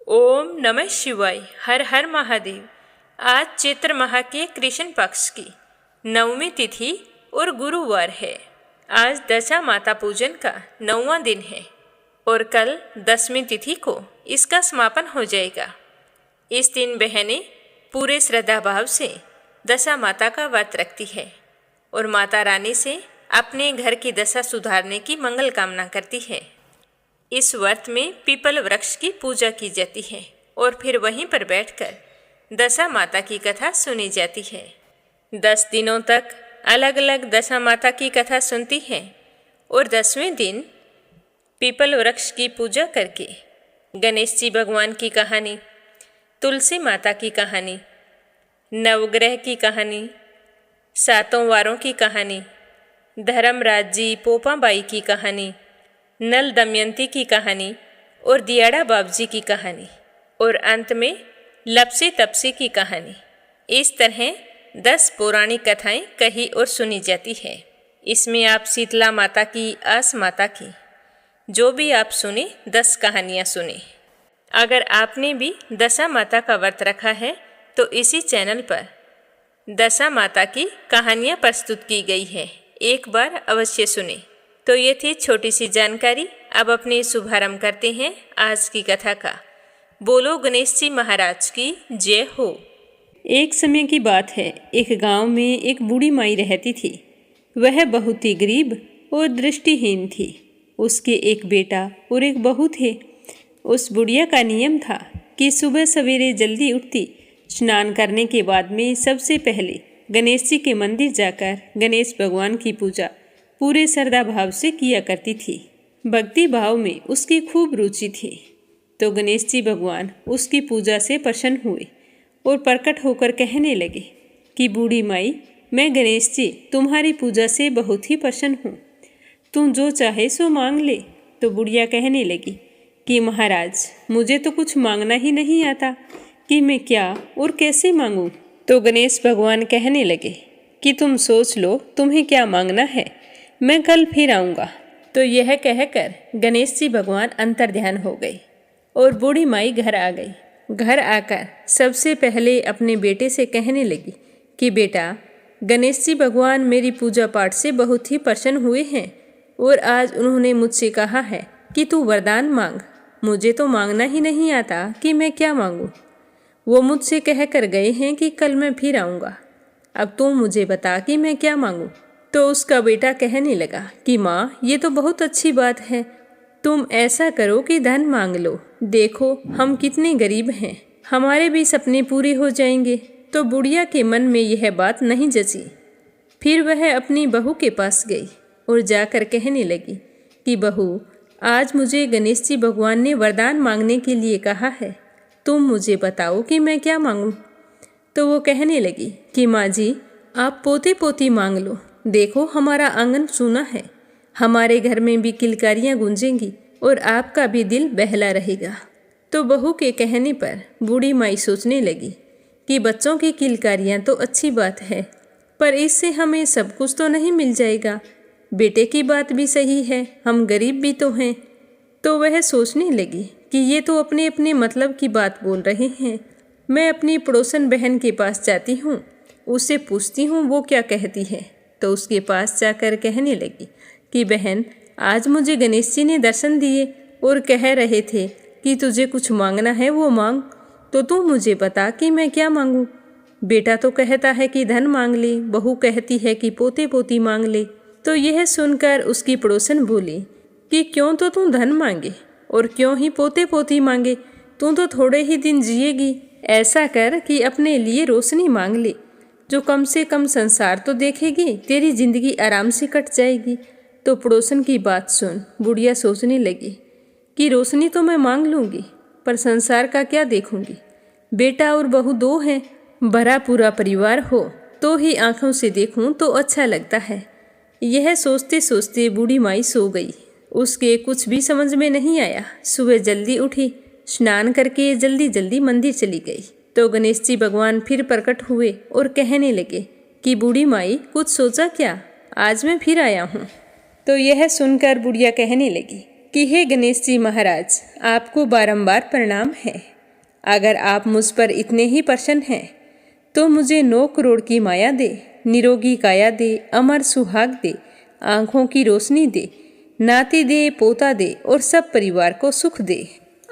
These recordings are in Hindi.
ओम नमः शिवाय। हर हर महादेव। आज चैत्र माह के कृष्ण पक्ष की 9वीं तिथि और गुरुवार है। आज दशा माता पूजन का 9वां दिन है और कल 10वीं तिथि को इसका समापन हो जाएगा। इस दिन बहनें पूरे श्रद्धा भाव से दशा माता का व्रत रखती है और माता रानी से अपने घर की दशा सुधारने की मंगल कामना करती है। इस व्रत में पीपल वृक्ष की पूजा की जाती है और फिर वहीं पर बैठकर दशा माता की कथा सुनी जाती है। 10 दिनों तक अलग अलग दशा माता की कथा सुनती है और 10वें दिन पीपल वृक्ष की पूजा करके गणेश जी भगवान की कहानी, तुलसी माता की कहानी, नवग्रह की कहानी, सातों वारों की कहानी, धर्मराज जी पोपाबाई की कहानी, नल दमयंती की कहानी और दियाड़ा बाबजी की कहानी और अंत में लपसी तपसी की कहानी। इस तरह 10 पौराणिक कथाएं कही और सुनी जाती है। इसमें आप शीतला माता की, आस माता की, जो भी आप सुने 10 कहानियां सुने। अगर आपने भी दशा माता का व्रत रखा है तो इसी चैनल पर दशा माता की कहानियां प्रस्तुत की गई है, एक बार अवश्य सुने। तो ये थी छोटी सी जानकारी। अब अपने शुभारंभ करते हैं आज की कथा का। बोलो गणेश जी महाराज की जय हो। एक समय की बात है, एक गांव में एक बूढ़ी माई रहती थी। वह बहुत ही गरीब और दृष्टिहीन थी। उसके एक बेटा और एक बहू थे। उस बुढ़िया का नियम था कि सुबह सवेरे जल्दी उठती, स्नान करने के बाद में सबसे पहले गणेश जी के मंदिर जाकर गणेश भगवान की पूजा पूरे श्रद्धा भाव से किया करती थी। भक्ति भाव में उसकी खूब रुचि थी। तो गणेश जी भगवान उसकी पूजा से प्रसन्न हुए और प्रकट होकर कहने लगे कि बूढ़ी माई, मैं गणेश जी तुम्हारी पूजा से बहुत ही प्रसन्न हूँ, तुम जो चाहे सो मांग ले। तो बुढ़िया कहने लगी कि महाराज, मुझे तो कुछ मांगना ही नहीं आता कि मैं क्या और कैसे मांगूं। तो गणेश भगवान कहने लगे कि तुम सोच लो तुम्हें क्या मांगना है, मैं कल फिर आऊँगा। तो यह कहकर गणेश जी भगवान अंतर ध्यान हो गए और बूढ़ी माई घर आ गई। घर आकर सबसे पहले अपने बेटे से कहने लगी कि बेटा, गणेश जी भगवान मेरी पूजा पाठ से बहुत ही प्रसन्न हुए हैं और आज उन्होंने मुझसे कहा है कि तू वरदान मांग। मुझे तो मांगना ही नहीं आता कि मैं क्या मांगूं। वो मुझसे कह कर गए हैं कि कल मैं फिर आऊँगा। अब तू मुझे बता कि मैं क्या मांगूं। तो उसका बेटा कहने लगा कि माँ, ये तो बहुत अच्छी बात है, तुम ऐसा करो कि धन मांग लो। देखो हम कितने गरीब हैं, हमारे भी सपने पूरे हो जाएंगे। तो बुढ़िया के मन में यह बात नहीं जची। फिर वह अपनी बहू के पास गई और जाकर कहने लगी कि बहू, आज मुझे गणेश जी भगवान ने वरदान मांगने के लिए कहा है, तुम मुझे बताओ कि मैं क्या मांगूं। तो वो कहने लगी कि माँ जी, आप पोते पोती मांग लो। देखो हमारा आंगन सूना है, हमारे घर में भी किलकारियाँ गूंजेंगी और आपका भी दिल बहला रहेगा। तो बहू के कहने पर बूढ़ी माई सोचने लगी कि बच्चों की किलकारियाँ तो अच्छी बात है, पर इससे हमें सब कुछ तो नहीं मिल जाएगा। बेटे की बात भी सही है, हम गरीब भी तो हैं। तो वह सोचने लगी कि ये तो अपने अपने मतलब की बात बोल रहे हैं। मैं अपनी पड़ोसन बहन के पास जाती हूँ, उससे पूछती हूँ वो क्या कहती है। तो उसके पास जाकर कहने लगी कि बहन, आज मुझे गणेश जी ने दर्शन दिए और कह रहे थे कि तुझे कुछ मांगना है वो मांग, तो तू मुझे बता कि मैं क्या मांगूं। बेटा तो कहता है कि धन मांग ले, बहू कहती है कि पोते पोती मांग ले। तो यह सुनकर उसकी पड़ोसन बोली कि क्यों तो तू धन मांगे और क्यों ही पोते पोती मांगे, तू तो थोड़े ही दिन जिएगी। ऐसा कर कि अपने लिए रोशनी मांग ले, जो कम से कम संसार तो देखेगी, तेरी जिंदगी आराम से कट जाएगी। तो पड़ोसन की बात सुन बुढ़िया सोचने लगी कि रोशनी तो मैं मांग लूँगी, पर संसार का क्या देखूँगी। बेटा और बहू 2 हैं, भरा पूरा परिवार हो तो ही आँखों से देखूँ तो अच्छा लगता है। यह सोचते सोचते बूढ़ी माई सो गई। उसके कुछ भी समझ में नहीं आया। सुबह जल्दी उठी, स्नान करके जल्दी जल्दी मंदिर चली गई। तो गणेश जी भगवान फिर प्रकट हुए और कहने लगे कि बूढ़ी माई, कुछ सोचा क्या, आज मैं फिर आया हूँ। तो यह सुनकर बुढ़िया कहने लगी कि हे गणेश जी महाराज, आपको बारंबार प्रणाम है। अगर आप मुझ पर इतने ही प्रसन्न हैं तो मुझे 9 करोड़ की माया दे, निरोगी काया दे, अमर सुहाग दे, आंखों की रोशनी दे, नाती दे, पोता दे और सब परिवार को सुख दे,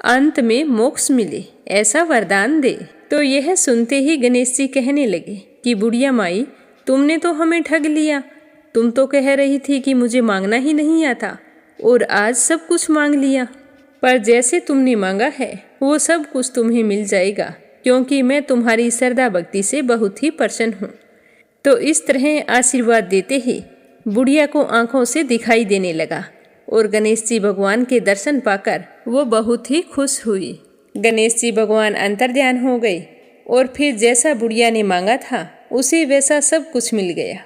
अंत में मोक्ष मिले, ऐसा वरदान दे। तो यह सुनते ही गणेश जी कहने लगे कि बुढ़िया माई, तुमने तो हमें ठग लिया। तुम तो कह रही थी कि मुझे मांगना ही नहीं आता और आज सब कुछ मांग लिया। पर जैसे तुमने मांगा है वो सब कुछ तुम्हें मिल जाएगा, क्योंकि मैं तुम्हारी श्रद्धा भक्ति से बहुत ही प्रसन्न हूँ। तो इस तरह आशीर्वाद देते ही बुढ़िया को आंखों से दिखाई देने लगा और गणेश जी भगवान के दर्शन पाकर वो बहुत ही खुश हुई। गणेश जी भगवान अंतर्ध्यान हो गए और फिर जैसा बुढ़िया ने मांगा था उसे वैसा सब कुछ मिल गया।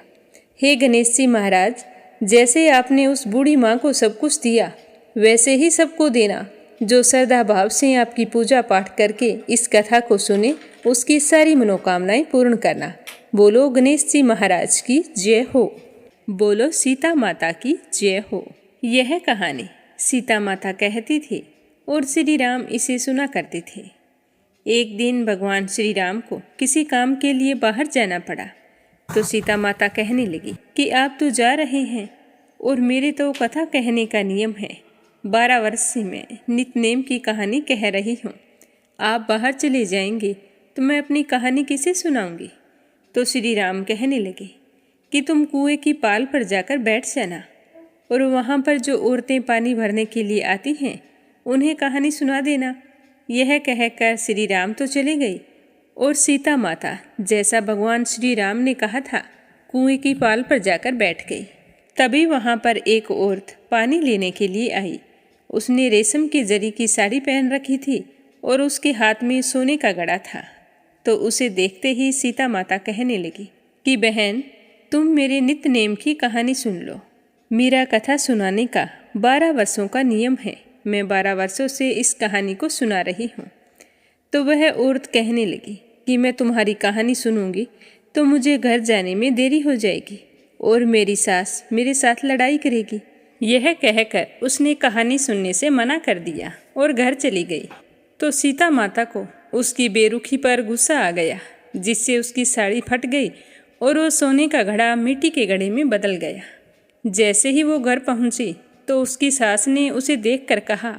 हे गणेश जी महाराज, जैसे आपने उस बूढ़ी माँ को सब कुछ दिया वैसे ही सबको देना। जो श्रद्धा भाव से आपकी पूजा पाठ करके इस कथा को सुने उसकी सारी मनोकामनाएं पूर्ण करना। बोलो गणेश जी महाराज की जय हो। बोलो सीता माता की जय हो। यह कहानी सीता माता कहती थी और श्री राम इसे सुना करते थे। एक दिन भगवान श्री राम को किसी काम के लिए बाहर जाना पड़ा तो सीता माता कहने लगी कि आप तो जा रहे हैं और मेरे तो कथा कहने का नियम है। 12 वर्ष से मैं नित्यनेम की कहानी कह रही हूँ। आप बाहर चले जाएंगे तो मैं अपनी कहानी किसे सुनाऊंगी। तो श्री राम कहने लगे कि तुम कुएं की पाल पर जाकर बैठ जाना और वहाँ पर जो औरतें पानी भरने के लिए आती हैं उन्हें कहानी सुना देना। यह कहकर श्री राम तो चले गए और सीता माता जैसा भगवान श्री राम ने कहा था कुएं की पाल पर जाकर बैठ गई। तभी वहाँ पर एक औरत पानी लेने के लिए आई। उसने रेशम की जरी की साड़ी पहन रखी थी और उसके हाथ में सोने का घड़ा था। तो उसे देखते ही सीता माता कहने लगी कि बहन, तुम मेरे नित्य नेम की कहानी सुन लो। मेरा कथा सुनाने का 12 वर्षों का नियम है। मैं 12 वर्षों से इस कहानी को सुना रही हूँ। तो वह औरत कहने लगी कि मैं तुम्हारी कहानी सुनूंगी तो मुझे घर जाने में देरी हो जाएगी और मेरी सास मेरे साथ लड़ाई करेगी। यह कहकर उसने कहानी सुनने से मना कर दिया और घर चली गई। तो सीता माता को उसकी बेरुखी पर गुस्सा आ गया, जिससे उसकी साड़ी फट गई और वो सोने का घड़ा मिट्टी के घड़े में बदल गया। जैसे ही वो घर पहुंची तो उसकी सास ने उसे देखकर कहा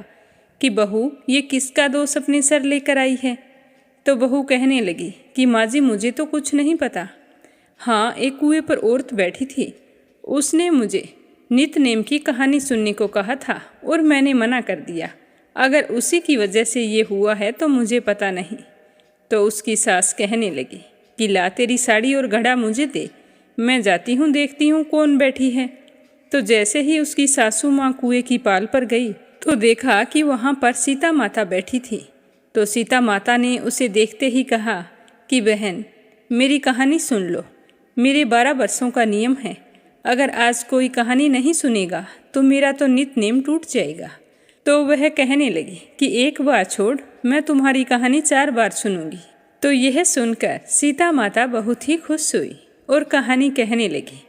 कि बहू, ये किसका दोष अपने सर लेकर आई है। तो बहू कहने लगी कि माँ जी, मुझे तो कुछ नहीं पता। हाँ, एक कुएं पर औरत बैठी थी, उसने मुझे नित्य नेम की कहानी सुनने को कहा था और मैंने मना कर दिया। अगर उसी की वजह से ये हुआ है तो मुझे पता नहीं। तो उसकी सास कहने लगी कि ला तेरी साड़ी और घड़ा मुझे दे, मैं जाती हूँ, देखती हूँ कौन बैठी है। तो जैसे ही उसकी सासू माँ कुएं की पाल पर गई तो देखा कि वहाँ पर सीता माता बैठी थी। तो सीता माता ने उसे देखते ही कहा कि बहन, मेरी कहानी सुन लो। मेरे 12 वर्षों का नियम है, अगर आज कोई कहानी नहीं सुनेगा तो मेरा तो नित्य नेम टूट जाएगा। तो वह कहने लगी कि एक बार छोड़, मैं तुम्हारी कहानी 4 बार सुनूंगी। तो यह सुनकर सीता माता बहुत ही खुश हुई और कहानी कहने लगी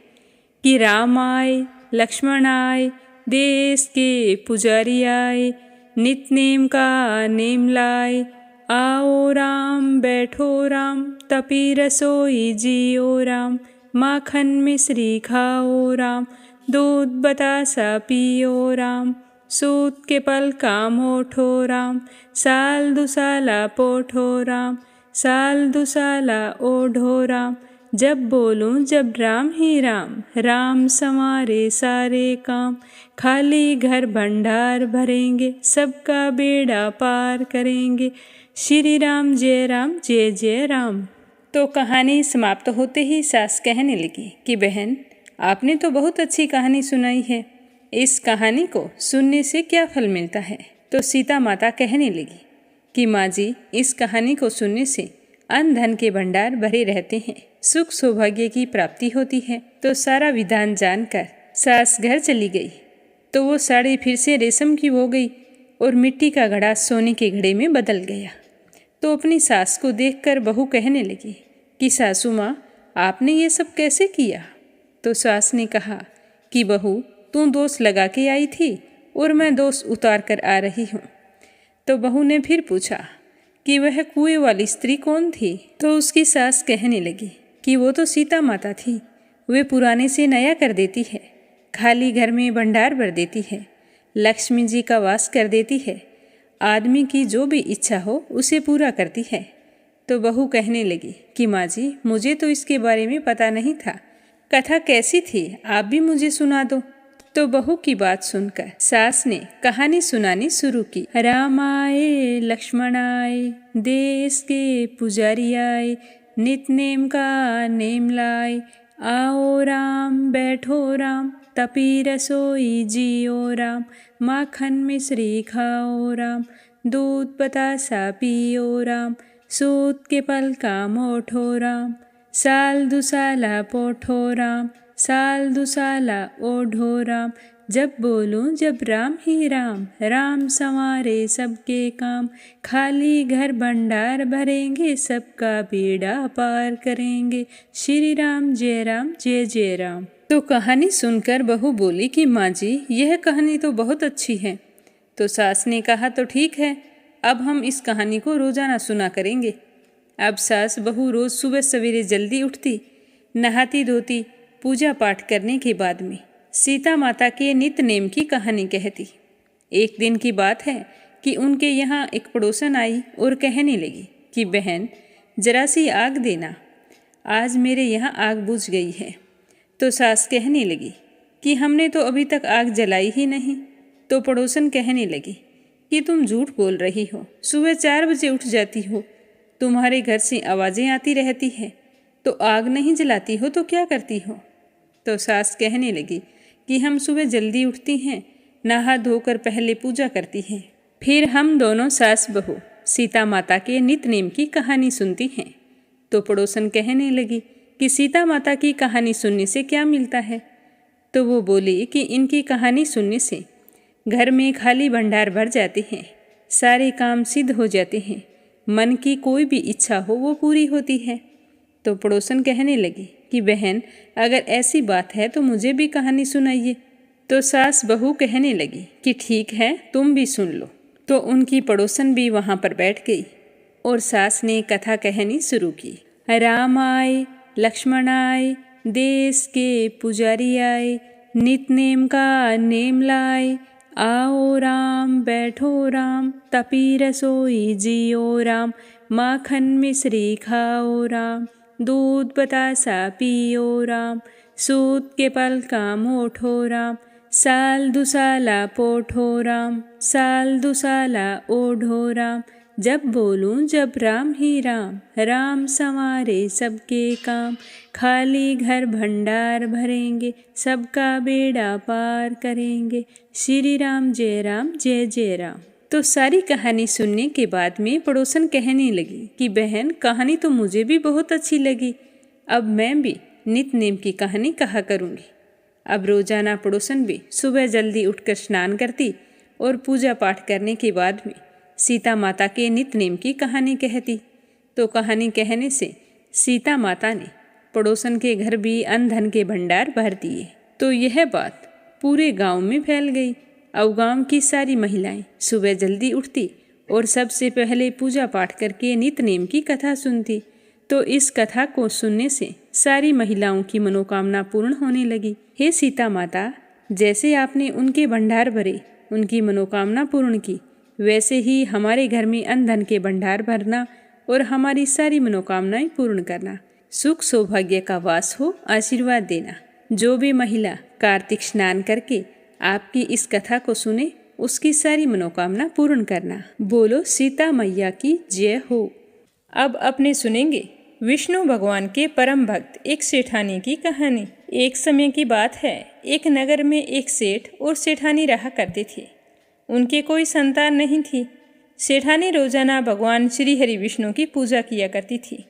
कि राम आए, लक्ष्मण आए, देश के पुजारी आए, नित्य नेम का नेम लाए। आओ राम, बैठो राम, तपी रसोई जियो राम। माखन मिश्री खाओ राम, दूध बतासा पियो राम। सूत के पल काम ओठो राम, साल दुसाला पोठो राम। साल दुसाला ओढ़ो राम, जब बोलूं जब राम ही राम। राम संवारे सारे काम, खाली घर भंडार भरेंगे, सबका बेड़ा पार करेंगे। श्री राम जय राम, जय जय राम। तो कहानी समाप्त होते ही सास कहने लगी कि बहन, आपने तो बहुत अच्छी कहानी सुनाई है। इस कहानी को सुनने से क्या फल मिलता है। तो सीता माता कहने लगी कि माँ जी, इस कहानी को सुनने से अन्न धन के भंडार भरे रहते हैं, सुख सौभाग्य की प्राप्ति होती है। तो सारा विधान जानकर सास घर चली गई। तो वो साड़ी फिर से रेशम की हो गई और मिट्टी का घड़ा सोने के घड़े में बदल गया। तो अपनी सास को देखकर बहू कहने लगी कि सासू माँ, आपने ये सब कैसे किया। तो सास ने कहा कि बहू, तू दोष लगा के आई थी और मैं दोष उतार कर आ रही हूँ। तो बहू ने फिर पूछा कि वह कुएं वाली स्त्री कौन थी। तो उसकी सास कहने लगी कि वो तो सीता माता थी। वे पुराने से नया कर देती है, खाली घर में भंडार भर देती है, लक्ष्मी जी का वास कर देती है, आदमी की जो भी इच्छा हो उसे पूरा करती है। तो बहू कहने लगी कि माँ जी, मुझे तो इसके बारे में पता नहीं था, कथा कैसी थी आप भी मुझे सुना दो। तो बहू की बात सुनकर सास ने कहानी सुनानी शुरू की। राम आए लक्ष्मण आए, देश के पुजारी आए, नित नेम का नेम लाए, आओ राम बैठो राम, तपी रसोई जियो राम, माखन मिश्री खाओ राम, दूध बतासा पियो राम, सूत के पल का मोठो राम, साल दुसाला पोठो राम, साल दुसाला ओढ़ो राम, जब बोलूं जब राम ही राम, राम संवारे सबके काम, खाली घर भंडार भरेंगे, सबका बेड़ा पार करेंगे, श्री राम जय जय राम। तो कहानी सुनकर बहू बोली कि माँ जी, यह कहानी तो बहुत अच्छी है। तो सास ने कहा तो ठीक है, अब हम इस कहानी को रोजाना सुना करेंगे। अब सास बहू रोज सुबह सवेरे जल्दी उठती, नहाती धोती, पूजा पाठ करने के बाद में सीता माता के नित नेम की कहानी कहती। एक दिन की बात है कि उनके यहाँ एक पड़ोसन आई और कहने लगी कि बहन, जरा सी आग देना, आज मेरे यहाँ आग बुझ गई है। तो सास कहने लगी कि हमने तो अभी तक आग जलाई ही नहीं। तो पड़ोसन कहने लगी कि तुम झूठ बोल रही हो, सुबह 4 बजे उठ जाती हो, तुम्हारे घर से आवाज़ें आती रहती है, तो आग नहीं जलाती हो तो क्या करती हो। तो सास कहने लगी कि हम सुबह जल्दी उठती हैं, नहा धोकर पहले पूजा करती हैं, फिर हम दोनों सास बहू सीता माता के नित नेम की कहानी सुनती हैं। तो पड़ोसन कहने लगी कि सीता माता की कहानी सुनने से क्या मिलता है। तो वो बोली कि इनकी कहानी सुनने से घर में खाली भंडार भर जाते हैं, सारे काम सिद्ध हो जाते हैं, मन की कोई भी इच्छा हो वो पूरी होती है। तो पड़ोसन कहने लगी कि बहन, अगर ऐसी बात है तो मुझे भी कहानी सुनाइए। तो सास बहू कहने लगी कि ठीक है, तुम भी सुन लो। तो उनकी पड़ोसन भी वहाँ पर बैठ गई और सास ने कथा कहनी शुरू की। राम आए लक्ष्मण आए, देश के पुजारी आए, नित नेम का नेम लाए, आओ राम बैठो राम, तपी रसोई जियो राम, माखन मिश्री खाओ राम, दूध बतासा पियो राम, सूत के पल का मोठो राम, साल दुसाला पोठो राम, साल दुसाला ओढ़ो राम, जब बोलूं जब राम ही राम, राम संवारे सबके काम, खाली घर भंडार भरेंगे, सबका बेड़ा पार करेंगे, श्री राम जय जय राम। तो सारी कहानी सुनने के बाद में पड़ोसन कहने लगी कि बहन, कहानी तो मुझे भी बहुत अच्छी लगी, अब मैं भी नित नेम की कहानी कहा करूँगी। अब रोजाना पड़ोसन भी सुबह जल्दी उठकर स्नान करती और पूजा पाठ करने के बाद में सीता माता के नित नेम की कहानी कहती। तो कहानी कहने से सीता माता ने पड़ोसन के घर भी अन्न धन के भंडार भर दिए। तो यह बात पूरे गांव में फैल गई। अब गांव की सारी महिलाएं सुबह जल्दी उठती और सबसे पहले पूजा पाठ करके नित नेम की कथा सुनती। तो इस कथा को सुनने से सारी महिलाओं की मनोकामना पूर्ण होने लगी। हे सीता माता, जैसे आपने उनके भंडार भरे, उनकी मनोकामना पूर्ण की, वैसे ही हमारे घर में अन्न धन के भंडार भरना और हमारी सारी मनोकामनाएं पूर्ण करना। सुख सौभाग्य का वास हो, आशीर्वाद देना। जो भी महिला कार्तिक स्नान करके आपकी इस कथा को सुने, उसकी सारी मनोकामना पूर्ण करना। बोलो सीता मैया की जय हो। अब अपने सुनेंगे विष्णु भगवान के परम भक्त एक सेठानी की कहानी। एक समय की बात है, एक नगर में एक सेठ और सेठानी रहा करते थे। उनके कोई संतान नहीं थी। सेठानी रोजाना भगवान श्री हरि विष्णु की पूजा किया करती थी।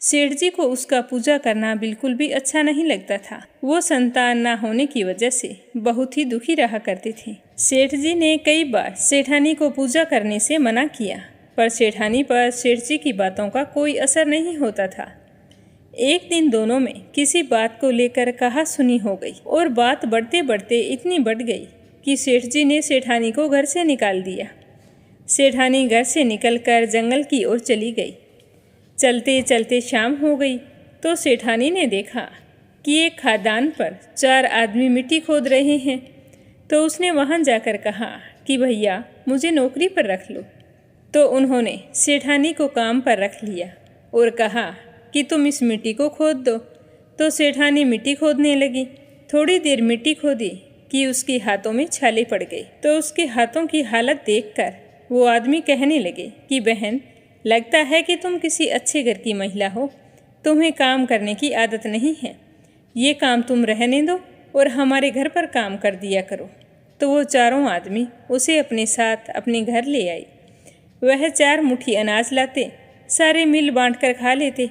सेठ जी को उसका पूजा करना बिल्कुल भी अच्छा नहीं लगता था। वो संतान ना होने की वजह से बहुत ही दुखी रहा करते थे। सेठ जी ने कई बार सेठानी को पूजा करने से मना किया, पर सेठानी पर सेठ जी की बातों का कोई असर नहीं होता था। एक दिन दोनों में किसी बात को लेकर कहा सुनी हो गई और बात बढ़ते बढ़ते इतनी बढ़ गई कि सेठ जी ने सेठानी को घर से निकाल दिया। सेठानी घर से निकलकर जंगल की ओर चली गई। चलते चलते शाम हो गई तो सेठानी ने देखा कि एक खदान पर 4 आदमी मिट्टी खोद रहे हैं। तो उसने वहां जाकर कहा कि भैया मुझे नौकरी पर रख लो। तो उन्होंने सेठानी को काम पर रख लिया और कहा कि तुम इस मिट्टी को खोद दो। तो सेठानी मिट्टी खोदने लगी। थोड़ी देर मिट्टी खोदी कि उसके हाथों में छाले पड़ गई। तो उसके हाथों की हालत देखकर वो आदमी कहने लगे कि बहन, लगता है कि तुम किसी अच्छे घर की महिला हो, तुम्हें काम करने की आदत नहीं है। ये काम तुम रहने दो और हमारे घर पर काम कर दिया करो। तो वो चारों आदमी उसे अपने साथ अपने घर ले आई। वह 4 मुट्ठी अनाज लाते, सारे मिल बांट कर खा लेते।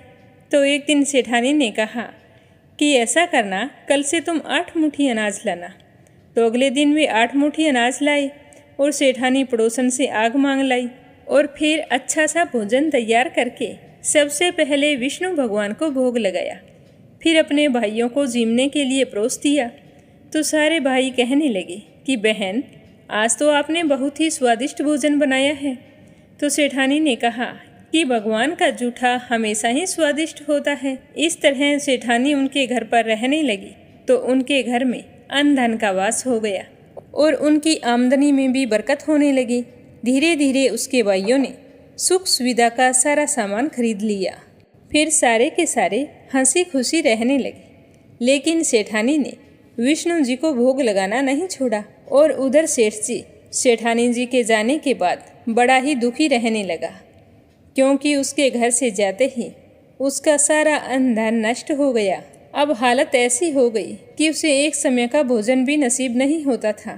तो एक दिन सेठानी ने कहा कि ऐसा करना, कल से तुम 8 मुट्ठी अनाज लाना। तो अगले दिन वे 8 मुट्ठी अनाज लाए और सेठानी पड़ोसन से आग मांग लाई और फिर अच्छा सा भोजन तैयार करके सबसे पहले विष्णु भगवान को भोग लगाया। फिर अपने भाइयों को जीमने के लिए परोस दिया। तो सारे भाई कहने लगे कि बहन, आज तो आपने बहुत ही स्वादिष्ट भोजन बनाया है। तो सेठानी ने कहा कि भगवान का जूठा हमेशा ही स्वादिष्ट होता है। इस तरह सेठानी उनके घर पर रहने लगी तो उनके घर में अन्न धन का वास हो गया और उनकी आमदनी में भी बरकत होने लगी। धीरे धीरे उसके भाइयों ने सुख सुविधा का सारा सामान खरीद लिया। फिर सारे के सारे हंसी खुशी रहने लगे। लेकिन सेठानी ने विष्णु जी को भोग लगाना नहीं छोड़ा। और उधर सेठ जी सेठानी जी के जाने के बाद बड़ा ही दुखी रहने लगा, क्योंकि उसके घर से जाते ही उसका सारा अन्न धन नष्ट हो गया। अब हालत ऐसी हो गई कि उसे एक समय का भोजन भी नसीब नहीं होता था।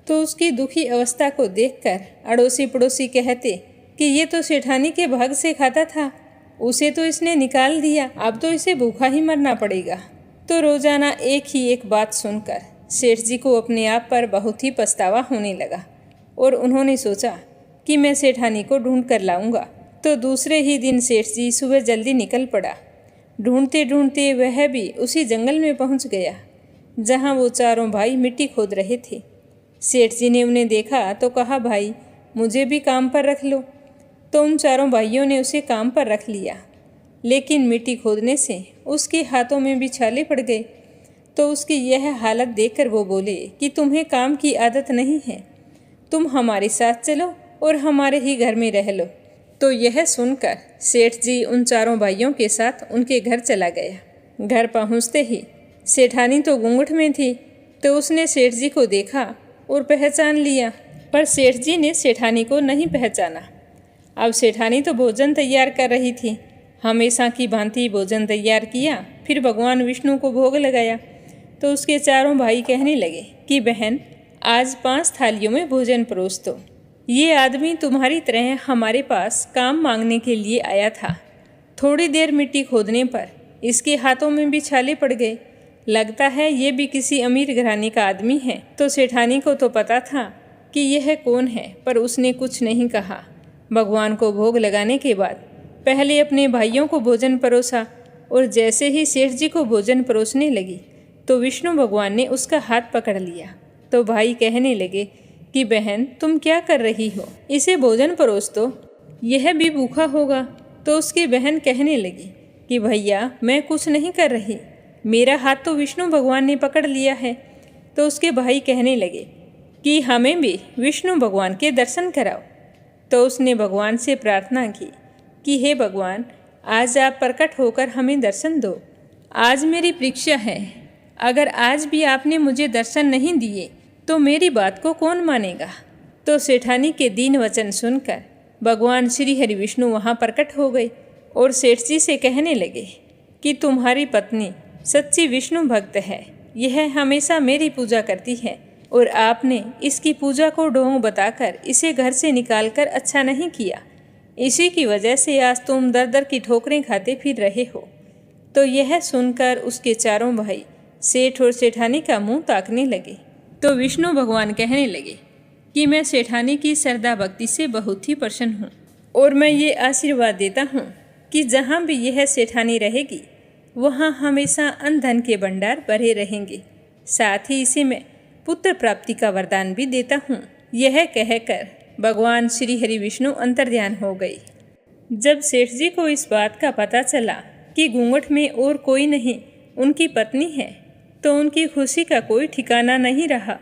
तो उसकी दुखी अवस्था को देखकर अड़ोसी पड़ोसी कहते कि ये तो सेठानी के भाग से खाता था, उसे तो इसने निकाल दिया, अब तो इसे भूखा ही मरना पड़ेगा। तो रोजाना एक ही एक बात सुनकर सेठ जी को अपने आप पर बहुत ही पछतावा होने लगा और उन्होंने सोचा कि मैं सेठानी को ढूंढ कर लाऊंगा। तो दूसरे ही दिन सेठ जी सुबह जल्दी निकल पड़ा। ढूंढते ढूंढते वह भी उसी जंगल में पहुंच गया जहां वो चारों भाई मिट्टी खोद रहे थे। सेठ जी ने उन्हें देखा तो कहा, भाई मुझे भी काम पर रख लो। तो उन चारों भाइयों ने उसे काम पर रख लिया, लेकिन मिट्टी खोदने से उसके हाथों में भी छाले पड़ गए। तो उसकी यह हालत देखकर वो बोले कि तुम्हें काम की आदत नहीं है, तुम हमारे साथ चलो और हमारे ही घर में रह लो। तो यह सुनकर सेठ जी उन चारों भाइयों के साथ उनके घर चला गया। घर पहुंचते ही सेठानी तो घूंघट में थी। तो उसने सेठ जी को देखा और पहचान लिया, पर सेठ जी ने सेठानी को नहीं पहचाना। अब सेठानी तो भोजन तैयार कर रही थी। हमेशा की भांति भोजन तैयार किया, फिर भगवान विष्णु को भोग लगाया। तो उसके चारों भाई कहने लगे कि बहन, आज 5 थालियों में भोजन परोस दो। ये आदमी तुम्हारी तरह हमारे पास काम मांगने के लिए आया था। थोड़ी देर मिट्टी खोदने पर इसके हाथों में भी छाले पड़ गए। लगता है ये भी किसी अमीर घराने का आदमी है। तो सेठानी को तो पता था कि यह कौन है, पर उसने कुछ नहीं कहा। भगवान को भोग लगाने के बाद पहले अपने भाइयों को भोजन परोसा और जैसे ही सेठ जी को भोजन परोसने लगी तो विष्णु भगवान ने उसका हाथ पकड़ लिया। तो भाई कहने लगे कि बहन, तुम क्या कर रही हो, इसे भोजन परोस दो, यह भी भूखा होगा। तो उसकी बहन कहने लगी कि भैया, मैं कुछ नहीं कर रही, मेरा हाथ तो विष्णु भगवान ने पकड़ लिया है। तो उसके भाई कहने लगे कि हमें भी विष्णु भगवान के दर्शन कराओ। तो उसने भगवान से प्रार्थना की कि हे भगवान, आज आप प्रकट होकर हमें दर्शन दो। आज मेरी परीक्षा है, अगर आज भी आपने मुझे दर्शन नहीं दिए तो मेरी बात को कौन मानेगा। तो सेठानी के दीन वचन सुनकर भगवान श्री हरि विष्णु वहाँ प्रकट हो गए और सेठ जी से कहने लगे कि तुम्हारी पत्नी सच्ची विष्णु भक्त है, यह हमेशा मेरी पूजा करती है और आपने इसकी पूजा को ढोंग बताकर इसे घर से निकालकर अच्छा नहीं किया। इसी की वजह से आज तुम दर दर की ठोकरें खाते फिर रहे हो। तो यह सुनकर उसके चारों भाई सेठ और सेठानी का मुंह ताकने लगे। तो विष्णु भगवान कहने लगे कि मैं सेठानी की श्रद्धा भक्ति से बहुत ही प्रसन्न हूँ और मैं ये आशीर्वाद देता हूँ कि जहाँ भी यह सेठानी रहेगी वहाँ हमेशा अन्न धन के भंडार भरे रहेंगे। साथ ही इसे मैं पुत्र प्राप्ति का वरदान भी देता हूँ। यह कहकर भगवान श्री हरि विष्णु अंतर्ध्यान हो गई। जब सेठ जी को इस बात का पता चला कि घूंघट में और कोई नहीं उनकी पत्नी है, तो उनकी खुशी का कोई ठिकाना नहीं रहा।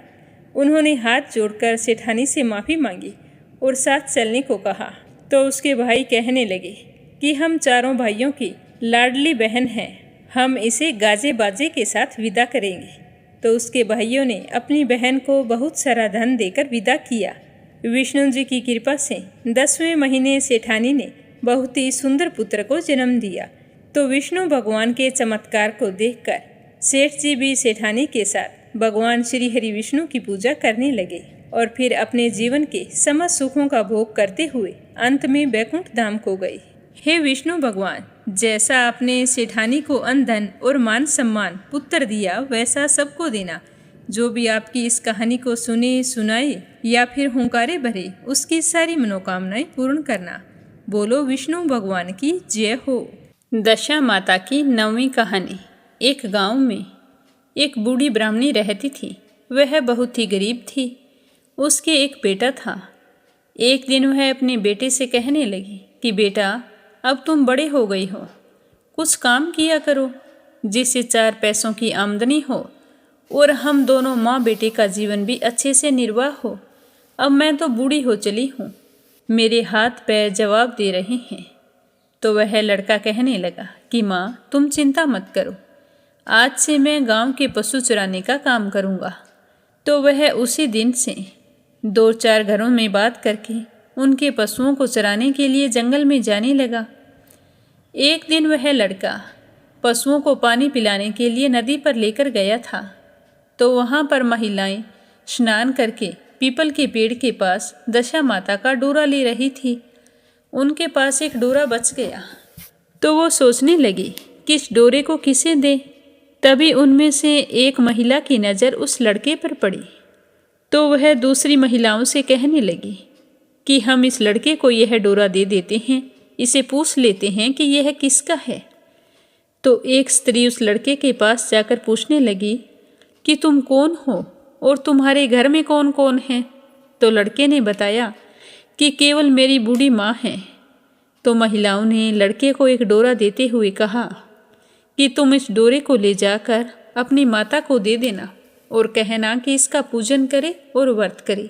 उन्होंने हाथ जोड़कर सेठानी से माफ़ी मांगी और साथ चलने को कहा। तो उसके भाई कहने लगे कि हम चारों भाइयों की लाडली बहन हैं, हम इसे गाजे बाजे के साथ विदा करेंगे। तो उसके भाइयों ने अपनी बहन को बहुत सारा धन देकर विदा किया। विष्णु जी की कृपा से 10वें महीने सेठानी ने बहुत ही सुंदर पुत्र को जन्म दिया। तो विष्णु भगवान के चमत्कार को देखकर सेठ जी भी सेठानी के साथ भगवान श्री हरि विष्णु की पूजा करने लगे और फिर अपने जीवन के समस्त सुखों का भोग करते हुए अंत में वैकुंठ धाम को गए। हे विष्णु भगवान, जैसा आपने सेठानी को अन्न धन और मान सम्मान पुत्र दिया, वैसा सबको देना। जो भी आपकी इस कहानी को सुने, सुनाए या फिर हुंकारे भरे, उसकी सारी मनोकामनाएं पूर्ण करना। बोलो विष्णु भगवान की जय हो। दशा माता की 9वीं कहानी। एक गांव में एक बूढ़ी ब्राह्मणी रहती थी। वह बहुत ही गरीब थी। उसके एक बेटा था। एक दिन वह अपने बेटे से कहने लगी कि बेटा, अब तुम बड़े हो गई हो, कुछ काम किया करो जिससे 4 पैसों की आमदनी हो और हम दोनों माँ बेटे का जीवन भी अच्छे से निर्वाह हो। अब मैं तो बूढ़ी हो चली हूँ, मेरे हाथ पैर जवाब दे रहे हैं। तो वह लड़का कहने लगा कि माँ, तुम चिंता मत करो, आज से मैं गांव के पशु चराने का काम करूँगा। तो वह उसी दिन से 2-4 घरों में बात करके उनके पशुओं को चराने के लिए जंगल में जाने लगा। एक दिन वह लड़का पशुओं को पानी पिलाने के लिए नदी पर लेकर गया था। तो वहाँ पर महिलाएं स्नान करके पीपल के पेड़ के पास दशा माता का डोरा ले रही थी। उनके पास एक डोरा बच गया। तो वो सोचने लगी कि इस डोरे को किसे दें। तभी उनमें से एक महिला की नज़र उस लड़के पर पड़ी। तो वह दूसरी महिलाओं से कहने लगी कि हम इस लड़के को यह डोरा दे देते हैं, इसे पूछ लेते हैं कि यह किसका है। तो एक स्त्री उस लड़के के पास जाकर पूछने लगी कि तुम कौन हो और तुम्हारे घर में कौन कौन है। तो लड़के ने बताया कि केवल मेरी बूढ़ी माँ है। तो महिलाओं ने लड़के को एक डोरा देते हुए कहा कि तुम इस डोरे को ले जाकर अपनी माता को दे देना और कहना कि इसका पूजन करे और व्रत करे।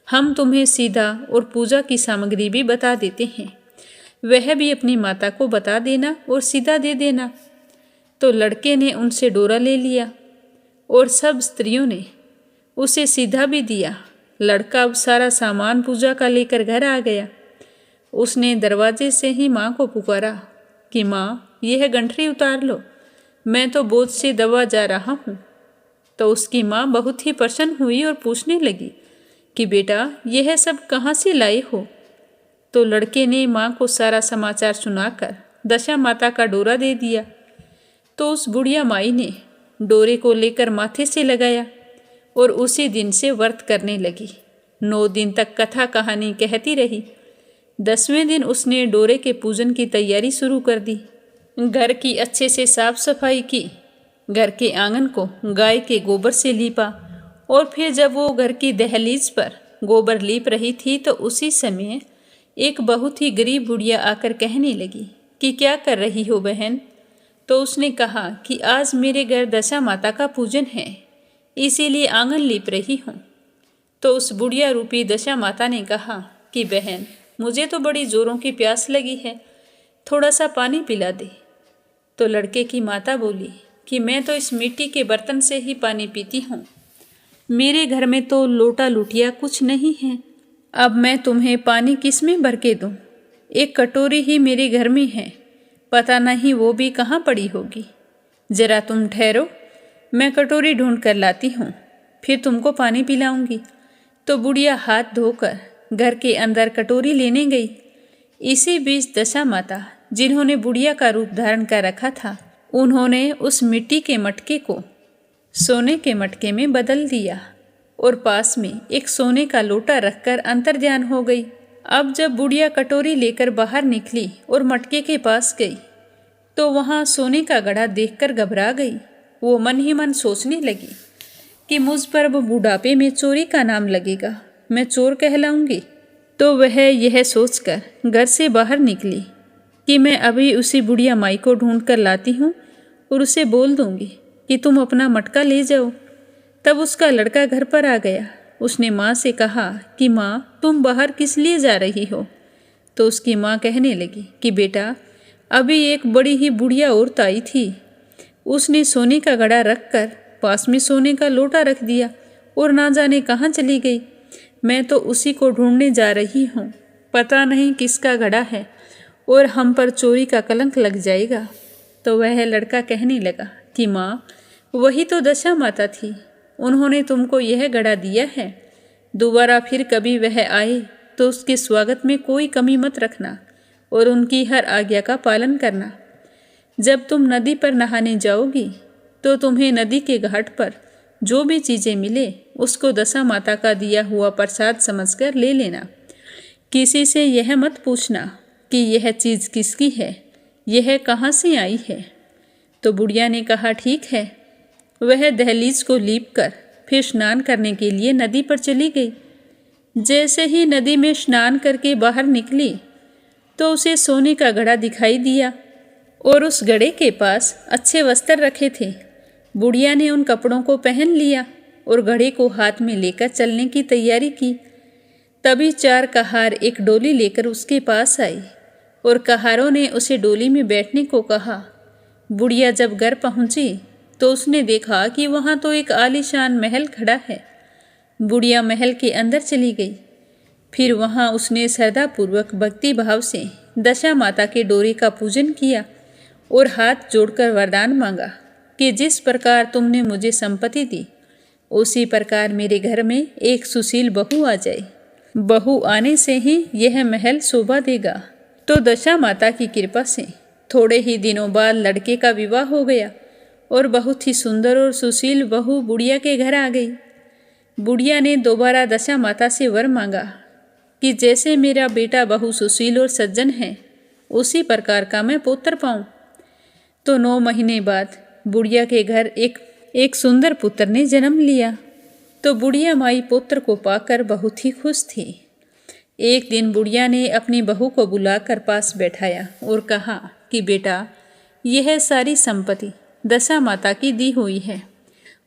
हम तुम्हें सीधा और पूजा की सामग्री भी बता देते हैं, वह भी अपनी माता को बता देना और सीधा दे देना। तो लड़के ने उनसे डोरा ले लिया और सब स्त्रियों ने उसे सीधा भी दिया। लड़का अब सारा सामान पूजा का लेकर घर आ गया। उसने दरवाजे से ही माँ को पुकारा कि माँ, यह गंठरी उतार लो, मैं तो बोझ से दबा जा रहा हूँ। तो उसकी माँ बहुत ही प्रसन्न हुई और पूछने लगी कि बेटा, यह सब कहाँ से लाए हो। तो लड़के ने माँ को सारा समाचार सुनाकर दशा माता का डोरा दे दिया। तो उस बुढ़िया माई ने डोरे को लेकर माथे से लगाया और उसी दिन से व्रत करने लगी। 9 दिन तक कथा कहानी कहती रही। 10वें दिन उसने डोरे के पूजन की तैयारी शुरू कर दी। घर की अच्छे से साफ सफाई की, घर के आंगन को गाय के गोबर से लीपा और फिर जब वो घर की दहलीज पर गोबर लीप रही थी तो उसी समय एक बहुत ही गरीब बुढ़िया आकर कहने लगी कि क्या कर रही हो बहन। तो उसने कहा कि आज मेरे घर दशा माता का पूजन है, इसीलिए आंगन लीप रही हूँ। तो उस बुढ़िया रूपी दशा माता ने कहा कि बहन, मुझे तो बड़ी जोरों की प्यास लगी है, थोड़ा सा पानी पिला दे। तो लड़के की माता बोली कि मैं तो इस मिट्टी के बर्तन से ही पानी पीती हूँ, मेरे घर में तो लोटा लुटिया कुछ नहीं है। अब मैं तुम्हें पानी किस में भर के दूँ? एक कटोरी ही मेरे घर में है, पता नहीं वो भी कहाँ पड़ी होगी। जरा तुम ठहरो, मैं कटोरी ढूंढ कर लाती हूँ, फिर तुमको पानी पिलाऊंगी। तो बुढ़िया हाथ धोकर घर के अंदर कटोरी लेने गई। इसी बीच दशा माता, जिन्होंने बुढ़िया का रूप धारण कर रखा था, उन्होंने उस मिट्टी के मटके को सोने के मटके में बदल दिया और पास में एक सोने का लोटा रखकर अंतर्ध्यान हो गई। अब जब बुढ़िया कटोरी लेकर बाहर निकली और मटके के पास गई तो वहाँ सोने का घड़ा देखकर घबरा गई। वो मन ही मन सोचने लगी कि मुझ पर अब बुढ़ापे में चोरी का नाम लगेगा, मैं चोर कहलाऊंगी। तो वह यह सोचकर घर से बाहर निकली कि मैं अभी उसी बुढ़िया माई को ढूंढ कर लाती हूँ और उसे बोल दूंगी कि तुम अपना मटका ले जाओ। तब उसका लड़का घर पर आ गया। उसने माँ से कहा कि माँ, तुम बाहर किस लिए जा रही हो? तो उसकी माँ कहने लगी कि बेटा, अभी एक बड़ी ही बुढ़िया औरत आई थी। उसने सोने का घड़ा रख कर पास में सोने का लोटा रख दिया और ना जाने कहाँ चली गई। मैं तो उसी को ढूंढने जा रही हूँ। पता नहीं किसका घड़ा है और हम पर चोरी का कलंक लग जाएगा। तो वह लड़का कहने लगा कि माँ, वही तो दशा माता थी। उन्होंने तुमको यह घड़ा दिया है। दोबारा फिर कभी वह आए तो उसके स्वागत में कोई कमी मत रखना और उनकी हर आज्ञा का पालन करना। जब तुम नदी पर नहाने जाओगी तो तुम्हें नदी के घाट पर जो भी चीज़ें मिले उसको दशा माता का दिया हुआ प्रसाद समझकर ले लेना। किसी से यह मत पूछना कि यह चीज़ किसकी है, यह कहाँ से आई है। तो बुढ़िया ने कहा ठीक है। वह दहलीज को लीप कर फिर स्नान करने के लिए नदी पर चली गई। जैसे ही नदी में स्नान करके बाहर निकली तो उसे सोने का घड़ा दिखाई दिया और उस घड़े के पास अच्छे वस्त्र रखे थे। बुढ़िया ने उन कपड़ों को पहन लिया और घड़े को हाथ में लेकर चलने की तैयारी की। तभी 4 कहार एक डोली लेकर उसके पास आई और कहारों ने उसे डोली में बैठने को कहा। बुढ़िया जब घर पहुंची तो उसने देखा कि वहां तो एक आलीशान महल खड़ा है। बुढ़िया महल के अंदर चली गई। फिर वहां उसने श्रद्धापूर्वक भक्ति भाव से दशा माता के डोरे का पूजन किया और हाथ जोड़कर वरदान मांगा कि जिस प्रकार तुमने मुझे संपत्ति दी उसी प्रकार मेरे घर में एक सुशील बहू आ जाए। बहू आने से ही यह महल शोभा देगा। तो दशा माता की कृपा से थोड़े ही दिनों बाद लड़के का विवाह हो गया और बहुत ही सुंदर और सुशील बहू बुढ़िया के घर आ गई। बुढ़िया ने दोबारा दशा माता से वर मांगा कि जैसे मेरा बेटा बहु सुशील और सज्जन है उसी प्रकार का मैं पुत्र पाऊं। तो 9 महीने बाद बुढ़िया के घर एक सुंदर पुत्र ने जन्म लिया। तो बुढ़िया माई पुत्र को पाकर बहुत ही खुश थी। एक दिन बुढ़िया ने अपनी बहू को बुलाकर पास बैठाया और कहा कि बेटा, यह सारी संपत्ति दशा माता की दी हुई है।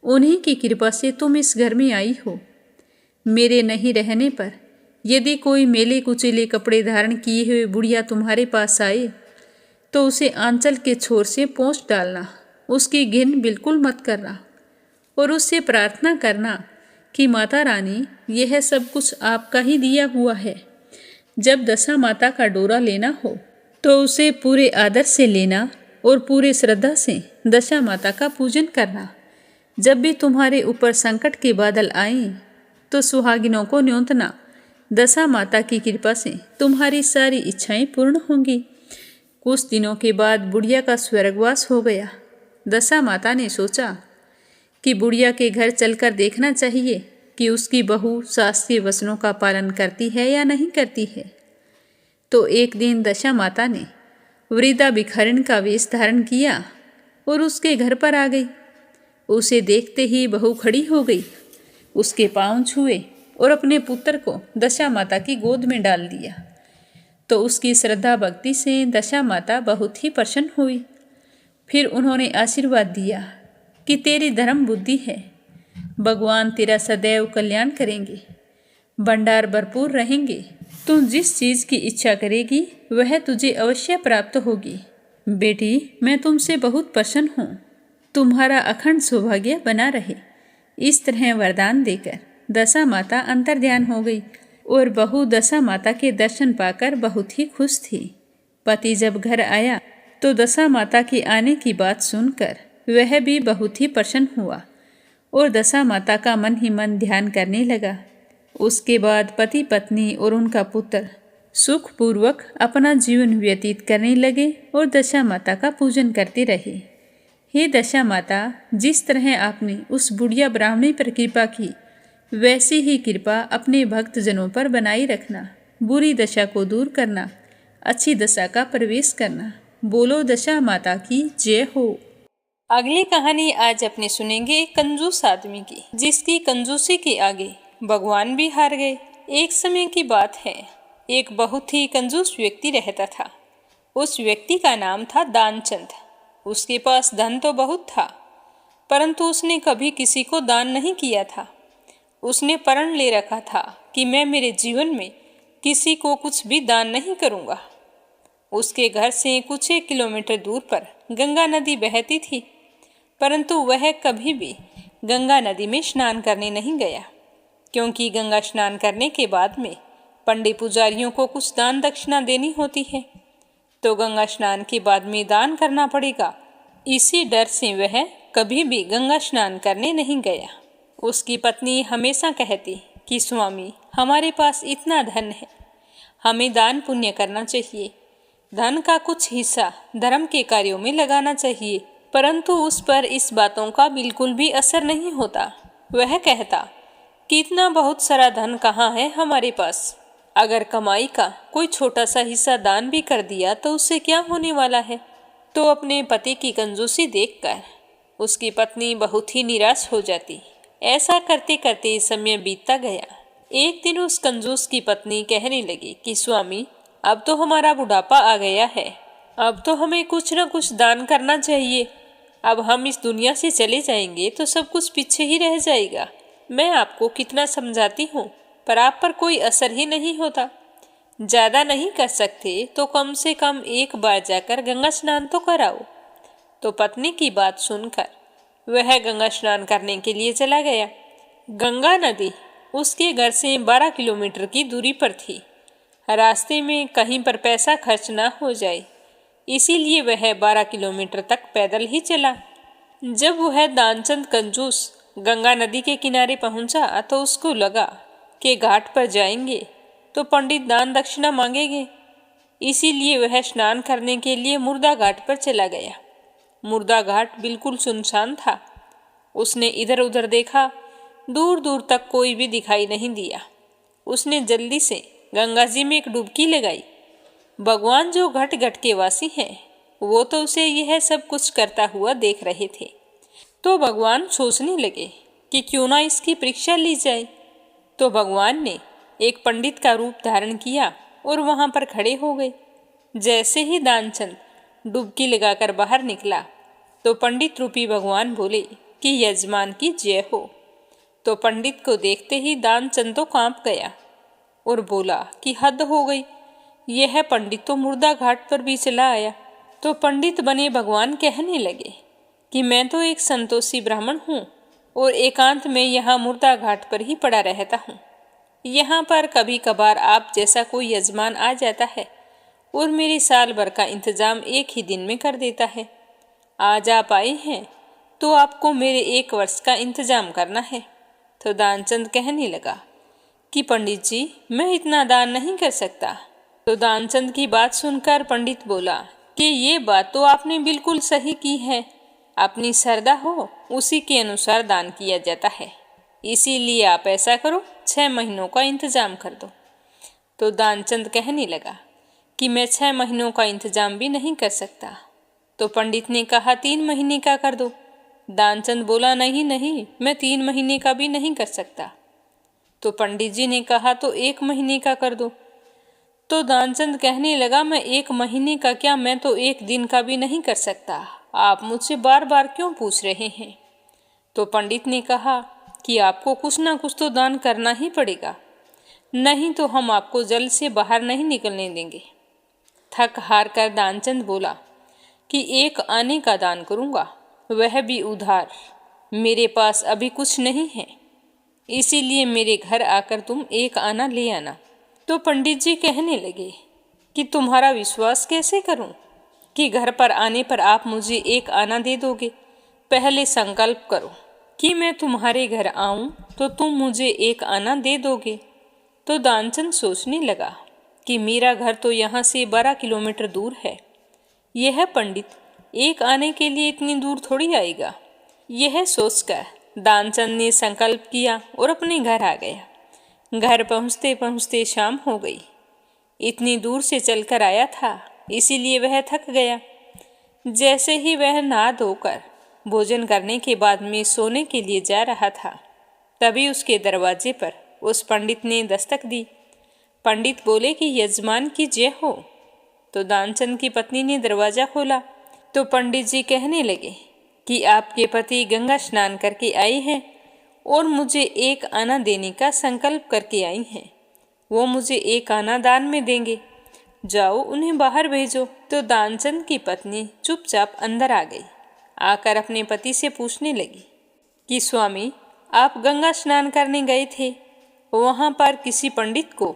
उन्हीं की कृपा से तुम इस घर में आई हो। मेरे नहीं रहने पर यदि कोई मेले कुचेले कपड़े धारण किए हुए बुढ़िया तुम्हारे पास आए तो उसे आंचल के छोर से पोंछ डालना, उसकी घिन बिल्कुल मत करना और उससे प्रार्थना करना कि माता रानी, यह सब कुछ आपका ही दिया हुआ है। जब दशा माता का डोरा लेना हो तो उसे पूरे आदर से लेना और पूरे श्रद्धा से दशा माता का पूजन करना। जब भी तुम्हारे ऊपर संकट के बादल आएं तो सुहागिनों को न्योतना। दशा माता की कृपा से तुम्हारी सारी इच्छाएं पूर्ण होंगी। कुछ दिनों के बाद बुढ़िया का स्वर्गवास हो गया। दशा माता ने सोचा कि बुढ़िया के घर चलकर देखना चाहिए कि उसकी बहू सास के वचनों का पालन करती है या नहीं करती है। तो एक दिन दशा माता ने वृद्धा भिखारिन का वेश धारण किया और उसके घर पर आ गई। उसे देखते ही बहू खड़ी हो गई, उसके पांव छुए और अपने पुत्र को दशा माता की गोद में डाल दिया। तो उसकी श्रद्धा भक्ति से दशा माता बहुत ही प्रसन्न हुई। फिर उन्होंने आशीर्वाद दिया कि तेरी धर्म बुद्धि है, भगवान तेरा सदैव कल्याण करेंगे, भंडार भरपूर रहेंगे, तू जिस चीज़ की इच्छा करेगी वह तुझे अवश्य प्राप्त होगी। बेटी, मैं तुमसे बहुत प्रसन्न हूँ, तुम्हारा अखंड सौभाग्य बना रहे। इस तरह वरदान देकर दशा माता अंतर्ध्यान हो गई और बहू दशा माता के दर्शन पाकर बहुत ही खुश थी। पति जब घर आया तो दशा माता के आने की बात सुनकर वह भी बहुत ही प्रसन्न हुआ और दशा माता का मन ही मन ध्यान करने लगा। उसके बाद पति पत्नी और उनका पुत्र सुखपूर्वक अपना जीवन व्यतीत करने लगे और दशा माता का पूजन करते रहे। हे दशा माता, जिस तरह आपने उस बुढ़िया ब्राह्मणी पर कृपा की वैसी ही कृपा अपने भक्तजनों पर बनाई रखना। बुरी दशा को दूर करना, अच्छी दशा का प्रवेश करना। बोलो दशा माता की जय हो। अगली कहानी आज अपने सुनेंगे एक कंजूस आदमी की, जिसकी कंजूसी के आगे भगवान भी हार गए। एक समय की बात है, एक बहुत ही कंजूस व्यक्ति रहता था। उस व्यक्ति का नाम था दानचंद। उसके पास धन तो बहुत था, परंतु उसने कभी किसी को दान नहीं किया था। उसने प्रण ले रखा था कि मैं मेरे जीवन में किसी को कुछ भी दान नहीं करूँगा। उसके घर से कुछ 1 किलोमीटर दूर पर गंगा नदी बहती थी, परंतु वह कभी भी गंगा नदी में स्नान करने नहीं गया, क्योंकि गंगा स्नान करने के बाद में पंडित पुजारियों को कुछ दान दक्षिणा देनी होती है, तो गंगा स्नान के बाद में दान करना पड़ेगा। इसी डर से वह कभी भी गंगा स्नान करने नहीं गया। उसकी पत्नी हमेशा कहती कि स्वामी, हमारे पास इतना धन है, हमें दान पुण्य करना चाहिए, धन का कुछ हिस्सा धर्म के कार्यों में लगाना चाहिए। परंतु उस पर इस बातों का बिल्कुल भी असर नहीं होता। वह कहता कि इतना बहुत सारा धन कहाँ है हमारे पास, अगर कमाई का कोई छोटा सा हिस्सा दान भी कर दिया तो उससे क्या होने वाला है। तो अपने पति की कंजूसी देखकर उसकी पत्नी बहुत ही निराश हो जाती। ऐसा करते करते समय बीतता गया। एक दिन उस कंजूस की पत्नी कहने लगी कि स्वामी, अब तो हमारा बुढ़ापा आ गया है, अब तो हमें कुछ न कुछ दान करना चाहिए। अब हम इस दुनिया से चले जाएंगे तो सब कुछ पीछे ही रह जाएगा। मैं आपको कितना समझाती हूँ, पर आप पर कोई असर ही नहीं होता। ज़्यादा नहीं कर सकते तो कम से कम एक बार जाकर गंगा स्नान तो कराओ। तो पत्नी की बात सुनकर वह गंगा स्नान करने के लिए चला गया। गंगा नदी उसके घर से 12 किलोमीटर की दूरी पर थी। रास्ते में कहीं पर पैसा खर्च ना हो जाए, इसीलिए वह 12 किलोमीटर तक पैदल ही चला। जब वह दानचंद कंजूस गंगा नदी के किनारे पहुंचा तो उसको लगा कि घाट पर जाएंगे तो पंडित दान दक्षिणा मांगेंगे, इसीलिए वह स्नान करने के लिए मुर्दा घाट पर चला गया। मुर्दा घाट बिल्कुल सुनसान था। उसने इधर उधर देखा, दूर दूर तक कोई भी दिखाई नहीं दिया। उसने जल्दी से गंगा जी में एक डुबकी लगाई। भगवान जो घट घट के वासी हैं, वो तो उसे यह सब कुछ करता हुआ देख रहे थे। तो भगवान सोचने लगे कि क्यों ना इसकी परीक्षा ली जाए। तो भगवान ने एक पंडित का रूप धारण किया और वहां पर खड़े हो गए। जैसे ही दानचंद डुबकी लगाकर बाहर निकला तो पंडित रूपी भगवान बोले कि यजमान की जय हो। तो पंडित को देखते ही दानचंद तो कांप गया और बोला कि हद हो गई, यह पंडित तो मुर्दा घाट पर भी चला आया। तो पंडित बने भगवान कहने लगे कि मैं तो एक संतोषी ब्राह्मण हूँ और एकांत में यहाँ मुर्दा घाट पर ही पड़ा रहता हूँ। यहाँ पर कभी कभार आप जैसा कोई यजमान आ जाता है और मेरे साल भर का इंतजाम एक ही दिन में कर देता है। आज आप आए हैं तो आपको मेरे 1 वर्ष का इंतजाम करना है। तो दानचंद कहने लगा कि पंडित जी, मैं इतना दान नहीं कर सकता। तो दानचंद की बात सुनकर पंडित बोला कि ये बात तो आपने बिल्कुल सही की है, अपनी श्रद्धा हो उसी के अनुसार दान किया जाता है, इसीलिए आप ऐसा करो, 6 महीनों का इंतजाम कर दो। तो दानचंद कहने लगा कि मैं 6 महीनों का इंतजाम भी नहीं कर सकता। तो पंडित ने कहा 3 महीने का कर दो। दानचंद बोला नहीं नहीं, मैं 3 महीने का भी नहीं कर सकता। तो पंडित जी ने कहा तो 1 महीने का कर दो। तो दानचंद कहने लगा मैं 1 महीने का क्या, मैं तो 1 दिन का भी नहीं कर सकता। आप मुझसे बार बार क्यों पूछ रहे हैं। तो पंडित ने कहा कि आपको कुछ ना कुछ तो दान करना ही पड़ेगा, नहीं तो हम आपको जल से बाहर नहीं निकलने देंगे। थक हार कर दानचंद बोला कि 1 आने का दान करूँगा, वह भी उधार। मेरे पास अभी कुछ नहीं है, इसीलिए मेरे घर आकर तुम 1 आना ले आना। तो पंडित जी कहने लगे कि तुम्हारा विश्वास कैसे करूं कि घर पर आने पर आप मुझे 1 आना दे दोगे। पहले संकल्प करो कि मैं तुम्हारे घर आऊं तो तुम मुझे 1 आना दे दोगे। तो दानचंद सोचने लगा कि मेरा घर तो यहाँ से 12 किलोमीटर दूर है, यह पंडित 1 आने के लिए इतनी दूर थोड़ी आएगा। यह सोचकर दानचंद ने संकल्प किया और अपने घर आ गया। घर पहुँचते पहुँचते शाम हो गई। इतनी दूर से चलकर आया था, इसीलिए वह थक गया। जैसे ही वह नहा धोकर भोजन करने के बाद में सोने के लिए जा रहा था, तभी उसके दरवाजे पर उस पंडित ने दस्तक दी। पंडित बोले कि यजमान की जय हो। तो दानचंद की पत्नी ने दरवाजा खोला तो पंडित जी कहने लगे कि आपके पति गंगा स्नान करके आए हैं और मुझे 1 आना देने का संकल्प करके आई हैं। वो मुझे 1 आना दान में देंगे, जाओ उन्हें बाहर भेजो। तो दानचंद की पत्नी चुपचाप अंदर आ गई। आकर अपने पति से पूछने लगी कि स्वामी, आप गंगा स्नान करने गए थे, वहाँ पर किसी पंडित को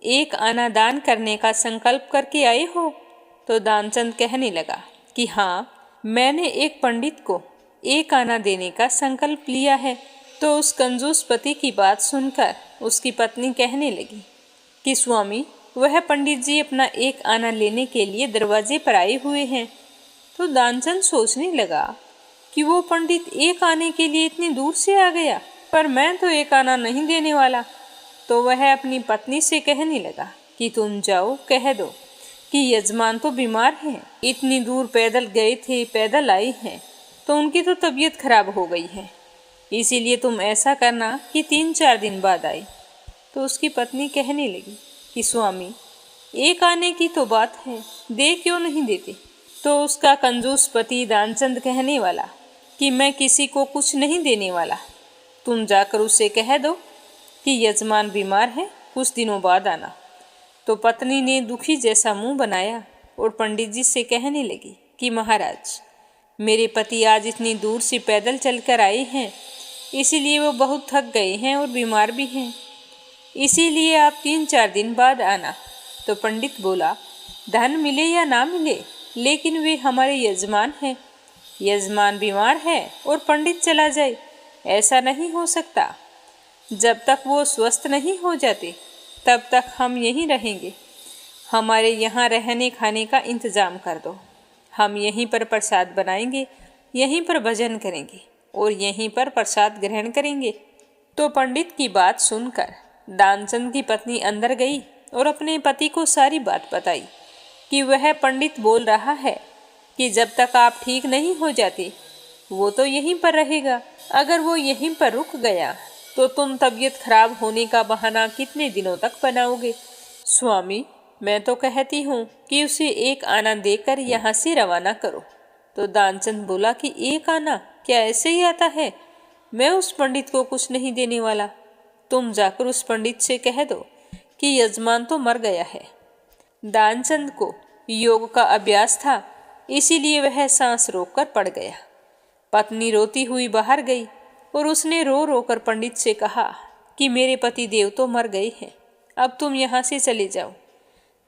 1 आना दान करने का संकल्प करके आए हो? तो दानचंद कहने लगा कि हाँ, मैंने एक पंडित को 1 आना देने का संकल्प लिया है। तो उस कंजूस पति की बात सुनकर उसकी पत्नी कहने लगी कि स्वामी, वह पंडित जी अपना 1 आना लेने के लिए दरवाजे पर आए हुए हैं। तो दानचंद सोचने लगा कि वो पंडित 1 आने के लिए इतनी दूर से आ गया, पर मैं तो 1 आना नहीं देने वाला। तो वह अपनी पत्नी से कहने लगा कि तुम जाओ, कह दो कि यजमान तो बीमार हैं, इतनी दूर पैदल गए थे, पैदल आए हैं, तो उनकी तो तबीयत खराब हो गई है, इसीलिए तुम ऐसा करना कि 3-4 दिन बाद आए। तो उसकी पत्नी कहने लगी कि स्वामी, 1 आने की तो बात है, दे क्यों नहीं देते? तो उसका कंजूस पति दानचंद कहने वाला कि मैं किसी को कुछ नहीं देने वाला, तुम जाकर उससे कह दो कि यजमान बीमार है, कुछ दिनों बाद आना। तो पत्नी ने दुखी जैसा मुंह बनाया और पंडित जी से कहने लगी कि महाराज, मेरे पति आज इतनी दूर से पैदल चलकर आए हैं, इसीलिए वो बहुत थक गए हैं और बीमार भी हैं, इसीलिए आप 3-4 दिन बाद आना। तो पंडित बोला, धन मिले या ना मिले, लेकिन वे हमारे यजमान हैं, यजमान बीमार है और पंडित चला जाए, ऐसा नहीं हो सकता। जब तक वो स्वस्थ नहीं हो जाते तब तक हम यहीं रहेंगे। हमारे यहाँ रहने खाने का इंतज़ाम कर दो, हम यहीं पर प्रसाद बनाएंगे, यहीं पर भजन करेंगे और यहीं पर प्रसाद ग्रहण करेंगे। तो पंडित की बात सुनकर दानचंद की पत्नी अंदर गई और अपने पति को सारी बात बताई कि वह पंडित बोल रहा है कि जब तक आप ठीक नहीं हो जाते वो तो यहीं पर रहेगा, अगर वो यहीं पर रुक गया तो तुम तबीयत खराब होने का बहाना कितने दिनों तक बनाओगे? स्वामी, मैं तो कहती हूँ कि उसे 1 आना देकर यहाँ से रवाना करो। तो दानचंद बोला कि 1 आना क्या ऐसे ही आता है? मैं उस पंडित को कुछ नहीं देने वाला, तुम जाकर उस पंडित से कह दो कि यजमान तो मर गया है। दानचंद को योग का अभ्यास था, इसीलिए वह सांस रोककर पड़ गया। पत्नी रोती हुई बाहर गई और उसने रो रो कर पंडित से कहा कि मेरे पति देव तो मर गए हैं, अब तुम यहाँ से चले जाओ।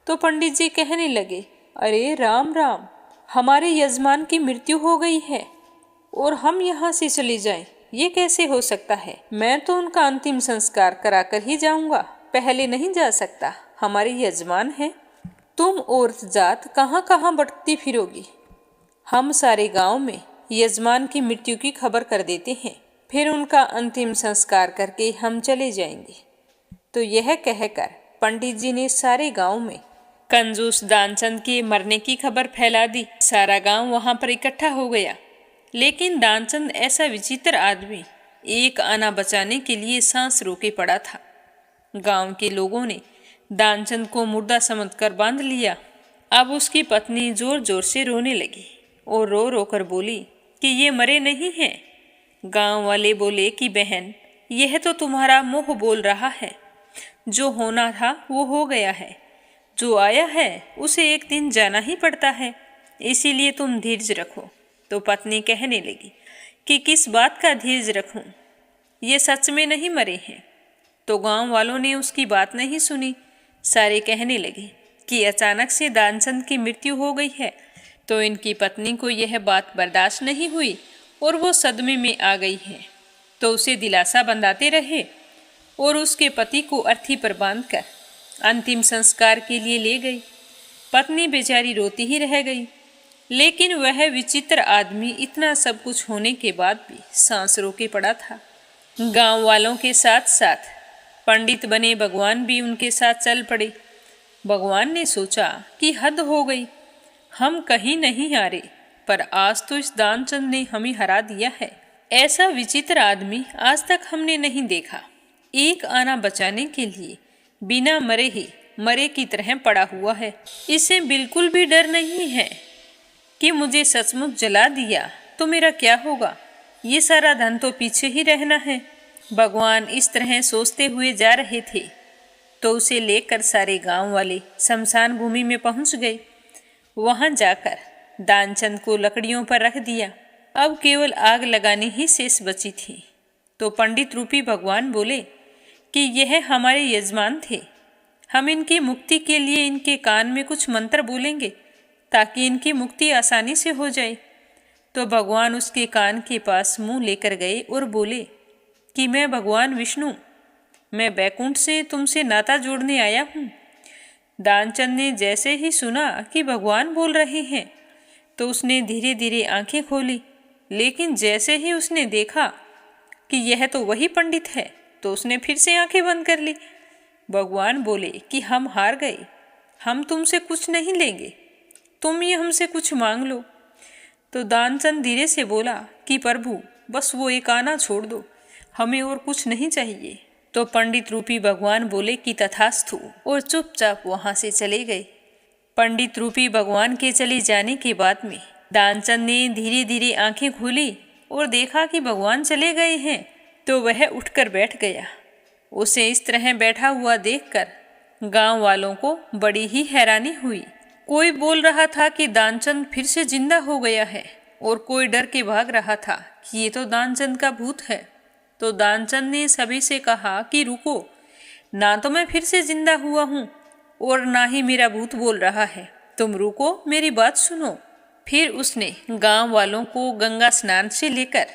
तो पंडित जी कहने लगे, अरे राम राम, हमारे यजमान की मृत्यु हो गई है और हम यहाँ से चले जाएं, ये कैसे हो सकता है? मैं तो उनका अंतिम संस्कार कराकर ही जाऊंगा, पहले नहीं जा सकता, हमारे यजमान हैं। तुम औरत जात कहाँ कहाँ भटकती फिरोगी? हम सारे गांव में यजमान की मृत्यु की खबर कर देते हैं, फिर उनका अंतिम संस्कार करके हम चले जाएंगे। तो यह कहकर पंडित जी ने सारे गांव में कंजूस दानचंद के मरने की खबर फैला दी। सारा गांव वहां पर इकट्ठा हो गया, लेकिन दानचंद ऐसा विचित्र आदमी 1 आना बचाने के लिए सांस रोके पड़ा था। गांव के लोगों ने दानचंद को मुर्दा समझकर बांध लिया। अब उसकी पत्नी जोर जोर से रोने लगी और रो रो कर बोली कि ये मरे नहीं हैं। गांव वाले बोले कि बहन, यह तो तुम्हारा मुंह बोल रहा है, जो होना था वो हो गया है, जो आया है उसे एक दिन जाना ही पड़ता है, इसीलिए तुम धीरज रखो। तो पत्नी कहने लगी कि किस बात का धीरज रखूं, ये सच में नहीं मरे हैं। तो गांव वालों ने उसकी बात नहीं सुनी। सारे कहने लगे कि अचानक से दानचंद की मृत्यु हो गई है। तो इनकी पत्नी को यह बात बर्दाश्त नहीं हुई और वो सदमे में आ गई है। तो उसे दिलासा बंधाते रहे और उसके पति को अर्थी पर बांधकर अंतिम संस्कार के लिए ले गई। पत्नी बेचारी रोती ही रह गई, लेकिन वह विचित्र आदमी इतना सब कुछ होने के बाद भी सांस रोके पड़ा था। गांव वालों के साथ साथ पंडित बने भगवान भी उनके साथ चल पड़े। भगवान ने सोचा कि हद हो गई, हम कहीं नहीं हारे, पर आज तो इस दानचंद ने हमें हरा दिया है। ऐसा विचित्र आदमी आज तक हमने नहीं देखा। 1 आना बचाने के लिए बिना मरे ही मरे की तरह पड़ा हुआ है। इसे बिल्कुल भी डर नहीं है कि मुझे सचमुच जला दिया तो मेरा क्या होगा। ये सारा धन तो पीछे ही रहना है। भगवान इस तरह सोचते हुए जा रहे थे तो उसे लेकर सारे गांव वाले शमशान भूमि में पहुंच गए। वहां जाकर दानचंद को लकड़ियों पर रख दिया। अब केवल आग लगानी ही शेष बची थी। तो पंडित रूपी भगवान बोले कि यह हमारे यजमान थे, हम इनकी मुक्ति के लिए इनके कान में कुछ मंत्र बोलेंगे ताकि इनकी मुक्ति आसानी से हो जाए। तो भगवान उसके कान के पास मुंह लेकर गए और बोले कि मैं भगवान विष्णु, मैं बैकुंठ से तुमसे नाता जोड़ने आया हूँ। दानचंद ने जैसे ही सुना कि भगवान बोल रहे हैं तो उसने धीरे धीरे आंखें खोली, लेकिन जैसे ही उसने देखा कि यह तो वही पंडित है तो उसने फिर से आंखें बंद कर ली। भगवान बोले कि हम हार गए, हम तुमसे कुछ नहीं लेंगे, तुम ही हमसे कुछ मांग लो। तो दानचंद धीरे से बोला कि प्रभु बस वो एक आना छोड़ दो, हमें और कुछ नहीं चाहिए। तो पंडित रूपी भगवान बोले कि तथास्तु और चुपचाप वहां से चले गए। पंडित रूपी भगवान के चले जाने के बाद में दानचंद ने धीरे धीरे आंखें खोली और देखा कि भगवान चले गए हैं। तो वह उठकर बैठ गया। उसे इस तरह बैठा हुआ देखकर गांव वालों को बड़ी ही हैरानी हुई। कोई बोल रहा था कि दानचंद फिर से जिंदा हो गया है और कोई डर के भाग रहा था कि ये तो दानचंद का भूत है। तो दानचंद ने सभी से कहा कि रुको, ना तो मैं फिर से जिंदा हुआ हूँ और ना ही मेरा भूत बोल रहा है, तुम रुको, मेरी बात सुनो। फिर उसने गांव वालों को गंगा स्नान से लेकर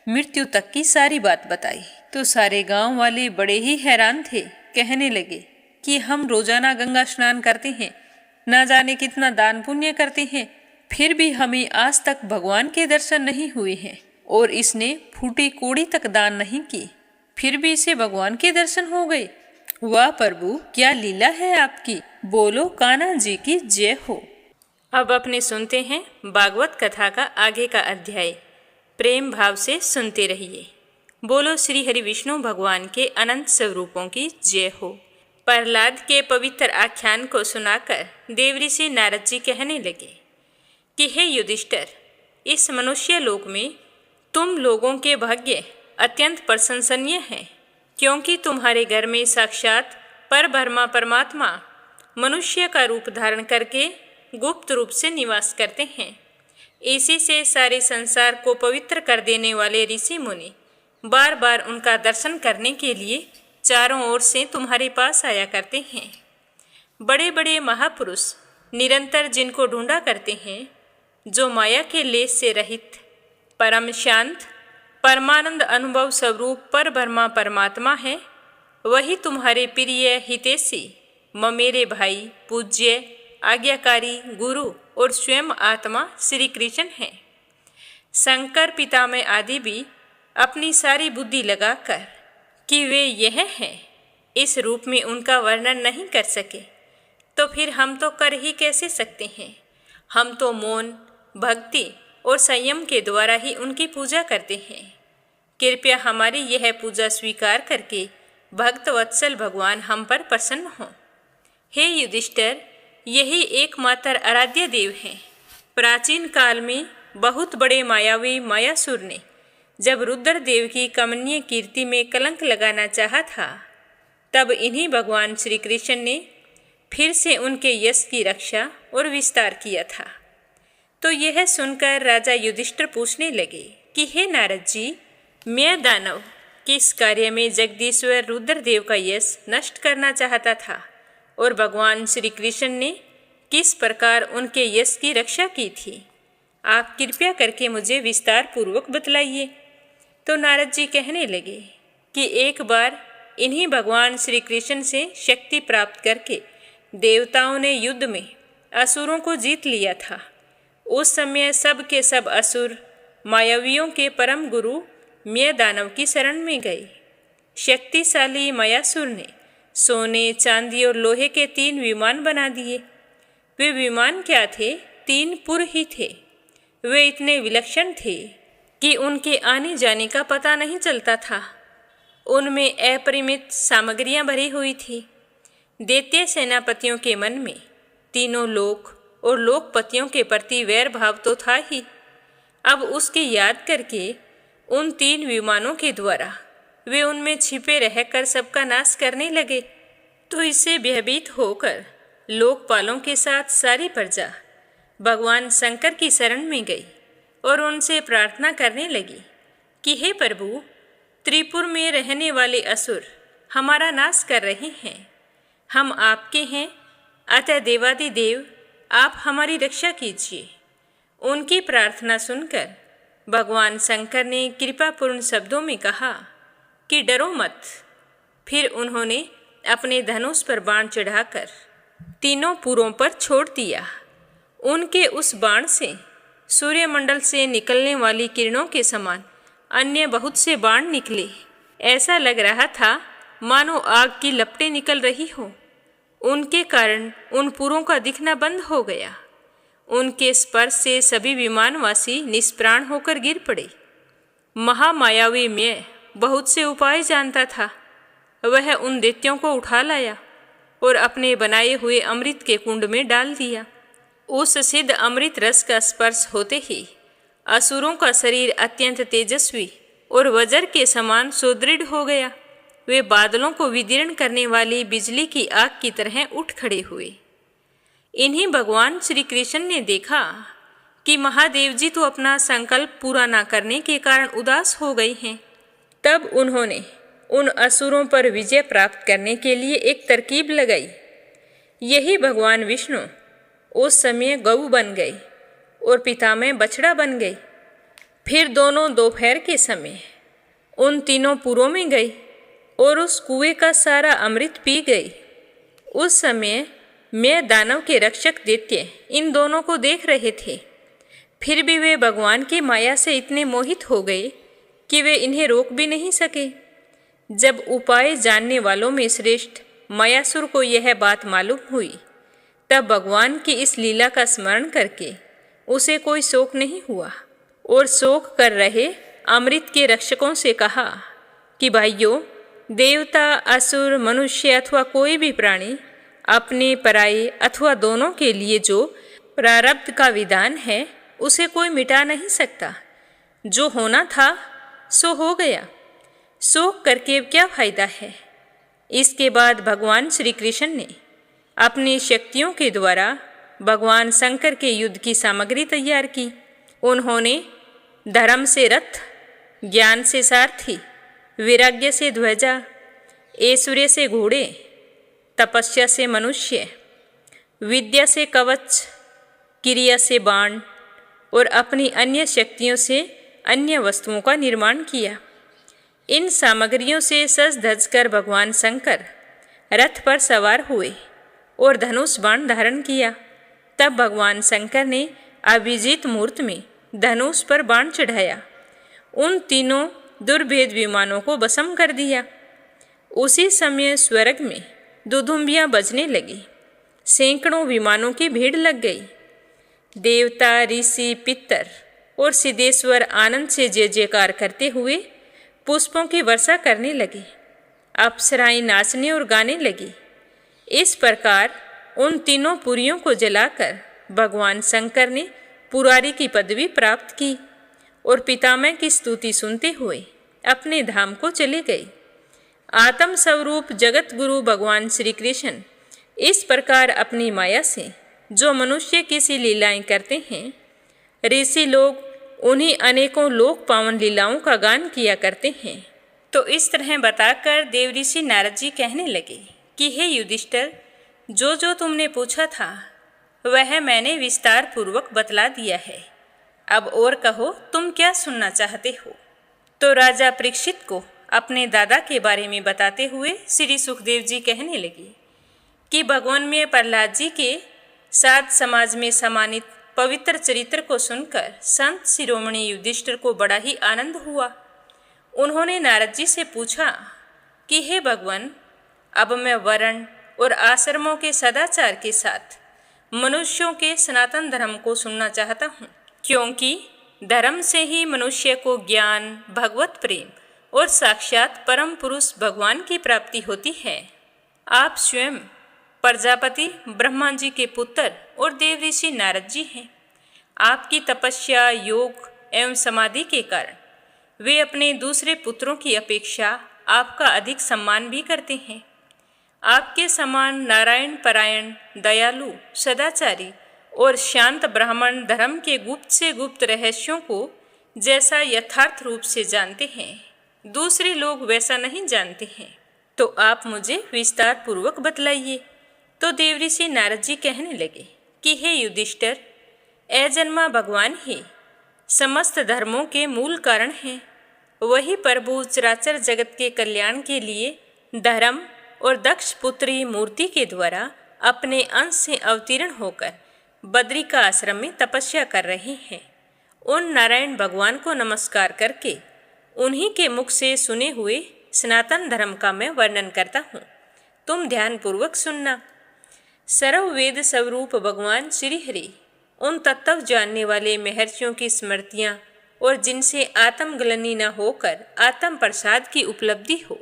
मृत्यु तक की सारी बात बताई। तो सारे गांव वाले बड़े ही हैरान थे, कहने लगे कि हम रोजाना गंगा स्नान करते हैं, ना जाने कितना दान पुण्य करते हैं, फिर भी हमें आज तक भगवान के दर्शन नहीं हुए हैं। और इसने फूटी कोड़ी तक दान नहीं की, फिर भी इसे भगवान के दर्शन हो गए। वाह प्रभु, क्या लीला है आपकी, बोलो कान्हा जी की जय हो। अब अपने सुनते हैं भागवत कथा का आगे का अध्याय। प्रेम भाव से सुनते रहिए। बोलो श्री हरि विष्णु भगवान के अनंत स्वरूपों की जय हो। प्रहलाद के पवित्र आख्यान को सुनाकर देवऋषि नारद जी कहने लगे कि हे युधिष्ठिर, इस मनुष्य लोक में तुम लोगों के भाग्य अत्यंत प्रशंसनीय हैं, क्योंकि तुम्हारे घर में साक्षात परब्रह्मा परमात्मा मनुष्य का रूप धारण करके गुप्त रूप से निवास करते हैं। इसी से सारे संसार को पवित्र कर देने वाले ऋषि मुनि बार बार उनका दर्शन करने के लिए चारों ओर से तुम्हारे पास आया करते हैं। बड़े बड़े महापुरुष निरंतर जिनको ढूंढा करते हैं, जो माया के लेस से रहित परम शांत परमानंद अनुभव स्वरूप परब्रह्मा परमात्मा है, वही तुम्हारे प्रिय हितैषी ममेरे भाई पूज्य आज्ञाकारी गुरु और स्वयं आत्मा श्री कृष्ण हैं। शंकर पितामह आदि भी अपनी सारी बुद्धि लगाकर कि वे यह हैं, इस रूप में उनका वर्णन नहीं कर सके, तो फिर हम तो कर ही कैसे सकते हैं। हम तो मौन भक्ति और संयम के द्वारा ही उनकी पूजा करते हैं। कृपया हमारी यह पूजा स्वीकार करके भक्त वत्सल भगवान हम पर प्रसन्न हों। हे युधिष्ठिर, यही एकमात्र आराध्य देव हैं। प्राचीन काल में बहुत बड़े मायावी मायासुर ने जब रुद्रदेव की कमनीय कीर्ति में कलंक लगाना चाहा था, तब इन्हीं भगवान श्री कृष्ण ने फिर से उनके यश की रक्षा और विस्तार किया था। तो यह सुनकर राजा युधिष्ठिर पूछने लगे कि हे नारद जी, मैं दानव किस कार्य में जगदीश्वर रुद्रदेव का यश नष्ट करना चाहता था और भगवान श्री कृष्ण ने किस प्रकार उनके यश की रक्षा की थी, आप कृपया करके मुझे विस्तार पूर्वक बतलाइए। तो नारद जी कहने लगे कि एक बार इन्हीं भगवान श्री कृष्ण से शक्ति प्राप्त करके देवताओं ने युद्ध में असुरों को जीत लिया था। उस समय सब के सब असुर मायावियों के परम गुरु म्य दानव की शरण में गए। शक्तिशाली मायासुर ने सोने चांदी और लोहे के 3 विमान बना दिए। वे विमान क्या थे? 3 पुर ही थे। वे इतने विलक्षण थे कि उनके आने जाने का पता नहीं चलता था। उनमें अपरिमित सामग्रियां भरी हुई थी। दैत्य सेनापतियों के मन में तीनों लोक और लोकपतियों के प्रति वैर भाव तो था ही, अब उसकी याद करके उन 3 विमानों के द्वारा वे उनमें छिपे रहकर सबका नाश करने लगे। तो इससे भयभीत होकर लोकपालों के साथ सारी प्रजा भगवान शंकर की शरण में गई और उनसे प्रार्थना करने लगी कि हे प्रभु, त्रिपुर में रहने वाले असुर हमारा नाश कर रहे हैं, हम आपके हैं, अतः देवादिदेव आप हमारी रक्षा कीजिए। उनकी प्रार्थना सुनकर भगवान शंकर ने कृपापूर्ण शब्दों में कहा कि डरो मत। फिर उन्होंने अपने धनुष पर बाण चढ़ाकर तीनों पुरों पर छोड़ दिया। उनके उस बाण से सूर्यमंडल से निकलने वाली किरणों के समान अन्य बहुत से बाण निकले। ऐसा लग रहा था मानो आग की लपटें निकल रही हो। उनके कारण उन पुरों का दिखना बंद हो गया। उनके स्पर्श से सभी विमानवासी निष्प्राण होकर गिर पड़े। महामायावी मैं बहुत से उपाय जानता था। वह उन दैत्यों को उठा लाया और अपने बनाए हुए अमृत के कुंड में डाल दिया। उस सिद्ध अमृत रस का स्पर्श होते ही असुरों का शरीर अत्यंत तेजस्वी और वज्र के समान सुदृढ़ हो गया। वे बादलों को विदीर्ण करने वाली बिजली की आग की तरह उठ खड़े हुए। इन्हीं भगवान श्री कृष्ण ने देखा कि महादेव जी तो अपना संकल्प पूरा न करने के कारण उदास हो गए हैं। तब उन्होंने उन असुरों पर विजय प्राप्त करने के लिए एक तरकीब लगाई। यही भगवान विष्णु उस समय गऊ बन गए और पितामह बछड़ा बन गए। फिर दोनों दोपहर के समय उन तीनों पुरों में गए और उस कुएं का सारा अमृत पी गई। उस समय मैं दानव के रक्षक दैत्य इन दोनों को देख रहे थे। फिर भी वे भगवान की माया से इतने मोहित हो गए कि वे इन्हें रोक भी नहीं सके। जब उपाय जानने वालों में श्रेष्ठ मायासुर को यह बात मालूम हुई, तब भगवान की इस लीला का स्मरण करके उसे कोई शोक नहीं हुआ और शोक कर रहे अमृत के रक्षकों से कहा कि भाइयों, देवता, असुर, मनुष्य अथवा कोई भी प्राणी अपने पराये अथवा दोनों के लिए जो प्रारब्ध का विधान है उसे कोई मिटा नहीं सकता। जो होना था सो हो गया, शोक करके क्या फायदा है। इसके बाद भगवान श्री कृष्ण ने अपनी शक्तियों के द्वारा भगवान शंकर के युद्ध की सामग्री तैयार की। उन्होंने धर्म से रथ, ज्ञान से सारथी, वैराग्य से ध्वजा, ऐश्वर्य से घोड़े, तपस्या से मनुष्य, विद्या से कवच, क्रिया से बाण और अपनी अन्य शक्तियों से अन्य वस्तुओं का निर्माण किया। इन सामग्रियों से सज धज कर भगवान शंकर रथ पर सवार हुए और धनुष बाण धारण किया। तब भगवान शंकर ने अभिजीत मुहूर्त में धनुष पर बाण चढ़ाया। उन तीनों दुर्भेद विमानों को भस्म कर दिया। उसी समय स्वर्ग में दुधुम्बियाँ बजने लगी। सैकड़ों विमानों की भीड़ लग गई। देवता, ऋषि, पितर और सिद्धेश्वर आनंद से जय जयकार करते हुए पुष्पों की वर्षा करने लगे। अप्सराएं नाचने और गाने लगी। इस प्रकार उन तीनों पुरियों को जलाकर भगवान शंकर ने पुरारी की पदवी प्राप्त की और पितामह की स्तुति सुनते हुए अपने धाम को चले गए। आत्म स्वरूप जगत गुरु भगवान श्री कृष्ण इस प्रकार अपनी माया से जो मनुष्य की सी लीलाएं करते हैं, ऋषि लोग उन्हीं अनेकों लोक पावन लीलाओं का गान किया करते हैं। तो इस तरह बताकर देवऋषि नारद जी कहने लगे कि हे युधिष्ठिर, जो जो तुमने पूछा था वह मैंने विस्तार पूर्वक बतला दिया है। अब और कहो, तुम क्या सुनना चाहते हो। तो राजा परीक्षित को अपने दादा के बारे में बताते हुए श्री सुखदेव जी कहने लगे कि भगवान में प्रहलाद जी के साथ समाज में सम्मानित पवित्र चरित्र को सुनकर संत शिरोमणि युधिष्ठिर को बड़ा ही आनंद हुआ। उन्होंने नारद जी से पूछा कि हे भगवान, अब मैं वर्ण और आश्रमों के सदाचार के साथ मनुष्यों के सनातन धर्म को सुनना चाहता हूँ, क्योंकि धर्म से ही मनुष्य को ज्ञान, भगवत प्रेम और साक्षात परम पुरुष भगवान की प्राप्ति होती है। आप स्वयं प्रजापति ब्रह्मा जी के पुत्र और देवऋषि नारद जी हैं। आपकी तपस्या, योग एवं समाधि के कारण वे अपने दूसरे पुत्रों की अपेक्षा आपका अधिक सम्मान भी करते हैं। आपके समान नारायण परायण, दयालु, सदाचारी और शांत ब्राह्मण धर्म के गुप्त से गुप्त रहस्यों को जैसा यथार्थ रूप से जानते हैं, दूसरे लोग वैसा नहीं जानते हैं। तो आप मुझे विस्तार पूर्वक बतलाइए। तो देवऋषि नारद जी कहने लगे कि हे युधिष्ठिर, अजन्मा भगवान ही समस्त धर्मों के मूल कारण हैं। वही प्रभु चराचर जगत के कल्याण के लिए धर्म और दक्ष पुत्री मूर्ति के द्वारा अपने अंश से अवतीर्ण होकर बद्री का आश्रम में तपस्या कर रहे हैं। उन नारायण भगवान को नमस्कार करके उन्हीं के मुख से सुने हुए सनातन धर्म का मैं वर्णन करता हूँ। तुम ध्यानपूर्वक सुनना। सर्ववेद स्वरूप भगवान श्री हरि उन तत्व जानने वाले महर्षियों की स्मृतियाँ और जिनसे आत्मग्लानि न होकर आत्म प्रसाद की उपलब्धि हो,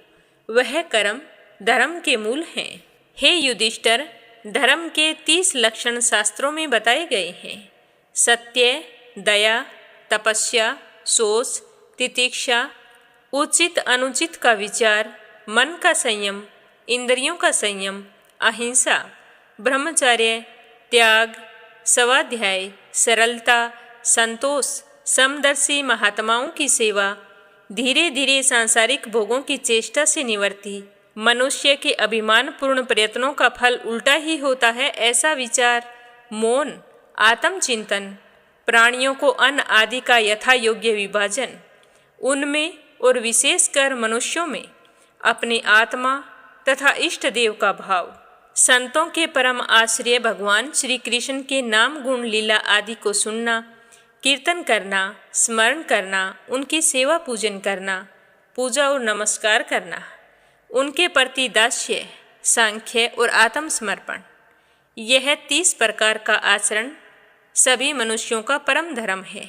वह कर्म धर्म के मूल हैं। हे युधिष्ठिर, धर्म के 30 लक्षण शास्त्रों में बताए गए हैं। सत्य, दया, तपस्या, शोच, तितिक्षा, उचित अनुचित का विचार, मन का संयम, इंद्रियों का संयम, अहिंसा, ब्रह्मचर्य, त्याग, स्वाध्याय, सरलता, संतोष, समदर्शी महात्माओं की सेवा, धीरे धीरे सांसारिक भोगों की चेष्टा से निवृत्ति, मनुष्य के अभिमानपूर्ण प्रयत्नों का फल उल्टा ही होता है ऐसा विचार, मौन, आत्मचिंतन, प्राणियों को अन्न आदि का यथा योग्य विभाजन, उनमें और विशेषकर मनुष्यों में अपने आत्मा तथा इष्ट देव का भाव, संतों के परम आश्रय भगवान श्री कृष्ण के नाम गुण लीला आदि को सुनना, कीर्तन करना, स्मरण करना, उनकी सेवा पूजन करना, पूजा और नमस्कार करना, उनके प्रति दास्य, सांख्य और आत्मसमर्पण, यह 30 प्रकार का आचरण सभी मनुष्यों का परम धर्म है।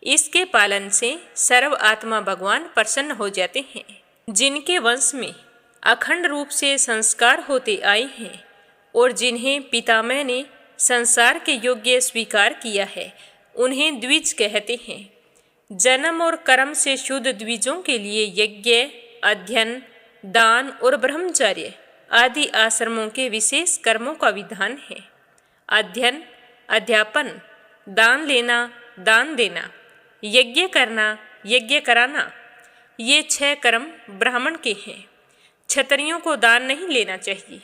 इसके पालन से सर्व आत्मा भगवान प्रसन्न हो जाते हैं। जिनके वंश में अखंड रूप से संस्कार होते आए हैं और जिन्हें पितामह ने संसार के योग्य स्वीकार किया है, उन्हें द्विज कहते हैं। जन्म और कर्म से शुद्ध द्विजों के लिए यज्ञ, अध्ययन, दान और ब्रह्मचर्य आदि आश्रमों के विशेष कर्मों का विधान है। अध्ययन, अध्यापन, दान लेना, दान देना, यज्ञ करना, यज्ञ कराना, ये 6 कर्म ब्राह्मण के हैं। क्षत्रियों को दान नहीं लेना चाहिए।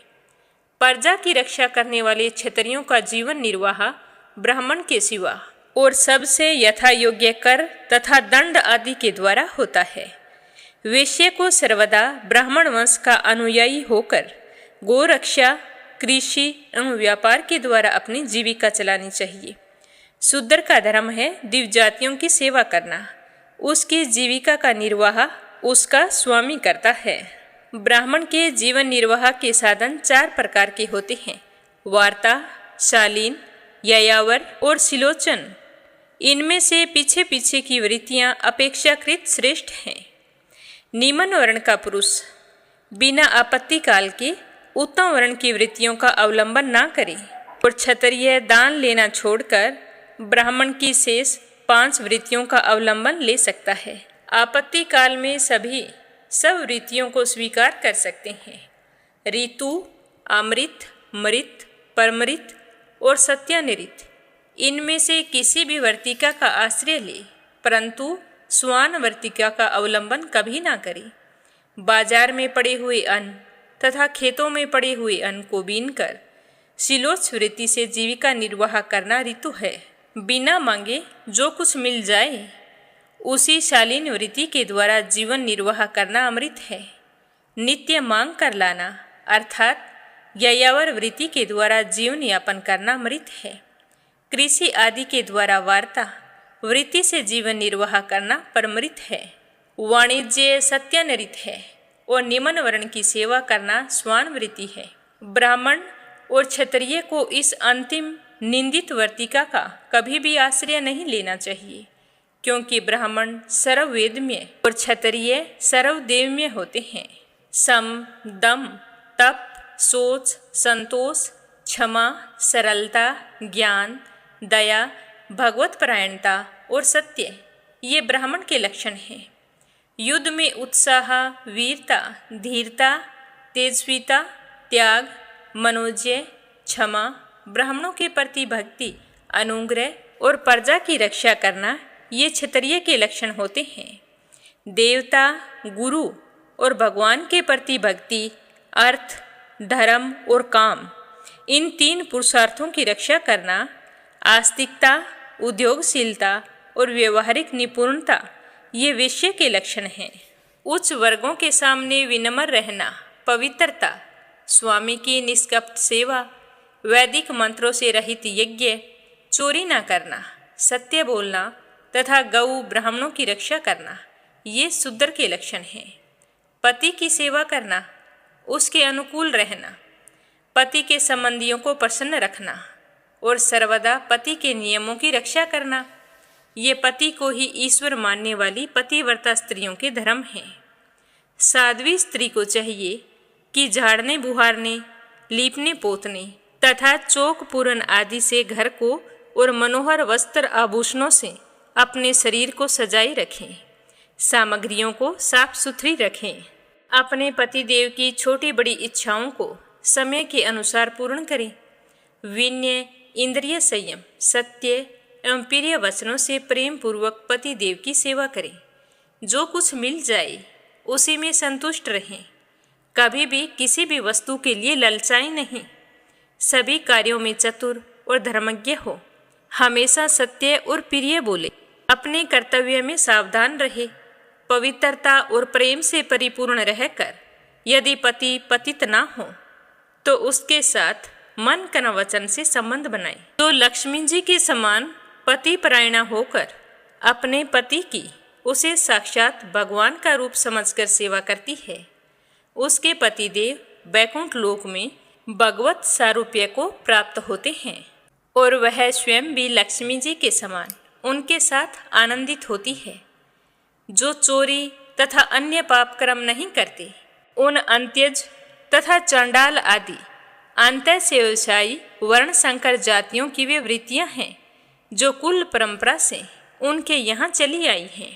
प्रजा की रक्षा करने वाले क्षत्रियों का जीवन निर्वाह ब्राह्मण के सिवा और सबसे यथा योग्य कर तथा दंड आदि के द्वारा होता है। वैश्य को सर्वदा ब्राह्मण वंश का अनुयायी होकर गोरक्षा, कृषि एवं व्यापार के द्वारा अपनी जीविका चलानी चाहिए। शूद्र का धर्म है दिव्य जातियों की सेवा करना। उसकी जीविका का निर्वाह उसका स्वामी करता है। ब्राह्मण के जीवन निर्वाह के साधन 4 प्रकार के होते हैं: वार्ता, शालीन, यायावर और सिलोचन। इनमें से पीछे पीछे की वृत्तियां अपेक्षाकृत श्रेष्ठ हैं। निम्न वर्ण का पुरुष बिना आपत्ति काल के उत्तम वर्ण की वृत्तियों का अवलंबन ना करे और क्षत्रिय दान लेना छोड़कर ब्राह्मण की शेष 5 वृत्तियों का अवलंबन ले सकता है। आपत्ति काल में सभी सब वृत्तियों को स्वीकार कर सकते हैं। ऋतु, अमृत, मृत, परमृत और सत्यानिरित, इनमें से किसी भी वर्तिका का आश्रय ले, परंतु स्वान वर्तिका का अवलंबन कभी ना करे। बाजार में पड़े हुए अन्न तथा खेतों में पड़े हुए अन्न को बीनकर सिलोच वृत्ति से जीविका निर्वाह करना ऋतु है। बिना मांगे जो कुछ मिल जाए उसी शालीन वृत्ति के द्वारा जीवन निर्वाह करना अमृत है। नित्य मांग कर लाना अर्थात यायावर वृत्ति के द्वारा जीवन यापन करना मृत है। कृषि आदि के द्वारा वार्ता वृत्ति से जीवन निर्वाह करना परमृत है। वाणिज्य सत्यानृत है और निम्न वर्ण की सेवा करना स्वान वृत्ति है। ब्राह्मण और क्षत्रिय को इस अंतिम निंदित वर्तिका का कभी भी आश्रय नहीं लेना चाहिए, क्योंकि ब्राह्मण सर्ववेदम्य और क्षत्रिय सर्वदेवम्य होते हैं। सम, दम, तप, सोच, संतोष, क्षमा, सरलता, ज्ञान, दया, भगवत परायणता और सत्य ये ब्राह्मण के लक्षण हैं। युद्ध में उत्साह, वीरता, धीरता, तेजस्विता, त्याग, मनोजय, क्षमा, ब्राह्मणों के प्रति भक्ति, अनुग्रह और प्रजा की रक्षा करना ये क्षत्रिय के लक्षण होते हैं। देवता, गुरु और भगवान के प्रति भक्ति, अर्थ, धर्म और काम, इन तीन पुरुषार्थों की रक्षा करना, आस्तिकता, उद्योगशीलता और व्यवहारिक निपुणता ये वैश्य के लक्षण हैं। उच्च वर्गों के सामने विनम्र रहना, पवित्रता, स्वामी की निष्कपट सेवा, वैदिक मंत्रों से रहित यज्ञ, चोरी न करना, सत्य बोलना तथा गौ ब्राह्मणों की रक्षा करना ये शूद्र के लक्षण हैं। पति की सेवा करना, उसके अनुकूल रहना, पति के संबंधियों को प्रसन्न रखना और सर्वदा पति के नियमों की रक्षा करना ये पति को ही ईश्वर मानने वाली पतिव्रता स्त्रियों के धर्म हैं। साध्वी स्त्री को चाहिए कि झाड़ने बुहारने, लीपने पोतने तथा चौक पूरन आदि से घर को और मनोहर वस्त्र आभूषणों से अपने शरीर को सजाए रखें, सामग्रियों को साफ सुथरी रखें, अपने पतिदेव की छोटी बड़ी इच्छाओं को समय के अनुसार पूर्ण करें, विनय, इंद्रिय संयम, सत्य एवं प्रिय वचनों से प्रेम पूर्वक पतिदेव की सेवा करें। जो कुछ मिल जाए उसी में संतुष्ट रहें, कभी भी किसी भी वस्तु के लिए ललचाएं नहीं, सभी कार्यों में चतुर और धर्मज्ञ हो, हमेशा सत्य और प्रिय बोले, अपने कर्तव्य में सावधान रहे, पवित्रता और प्रेम से परिपूर्ण रहकर यदि पति पतित ना हो तो उसके साथ मन कर्म वचन से संबंध बनाए। तो लक्ष्मी जी के समान पति परायणा होकर अपने पति की उसे साक्षात भगवान का रूप समझकर सेवा करती है, उसके पतिदेव वैकुंठ लोक में भगवत सारूप्य को प्राप्त होते हैं और वह स्वयं भी लक्ष्मी जी के समान उनके साथ आनंदित होती है। जो चोरी तथा अन्य पाप कर्म नहीं करते, उन अंत्यज तथा चंडाल आदि अंतः से व्यवसायी वर्ण संकर जातियों की वे वृत्तियां हैं जो कुल परंपरा से उनके यहाँ चली आई हैं।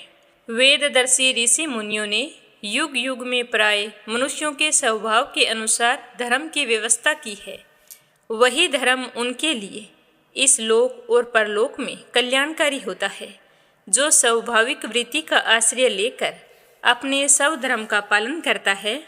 वेददर्शी ऋषि मुनियों ने युग युग में प्राय मनुष्यों के स्वभाव के अनुसार धर्म की व्यवस्था की है। वही धर्म उनके लिए इस लोक और परलोक में कल्याणकारी होता है। जो स्वाभाविक वृत्ति का आश्रय लेकर अपने सब धर्म का पालन करता है,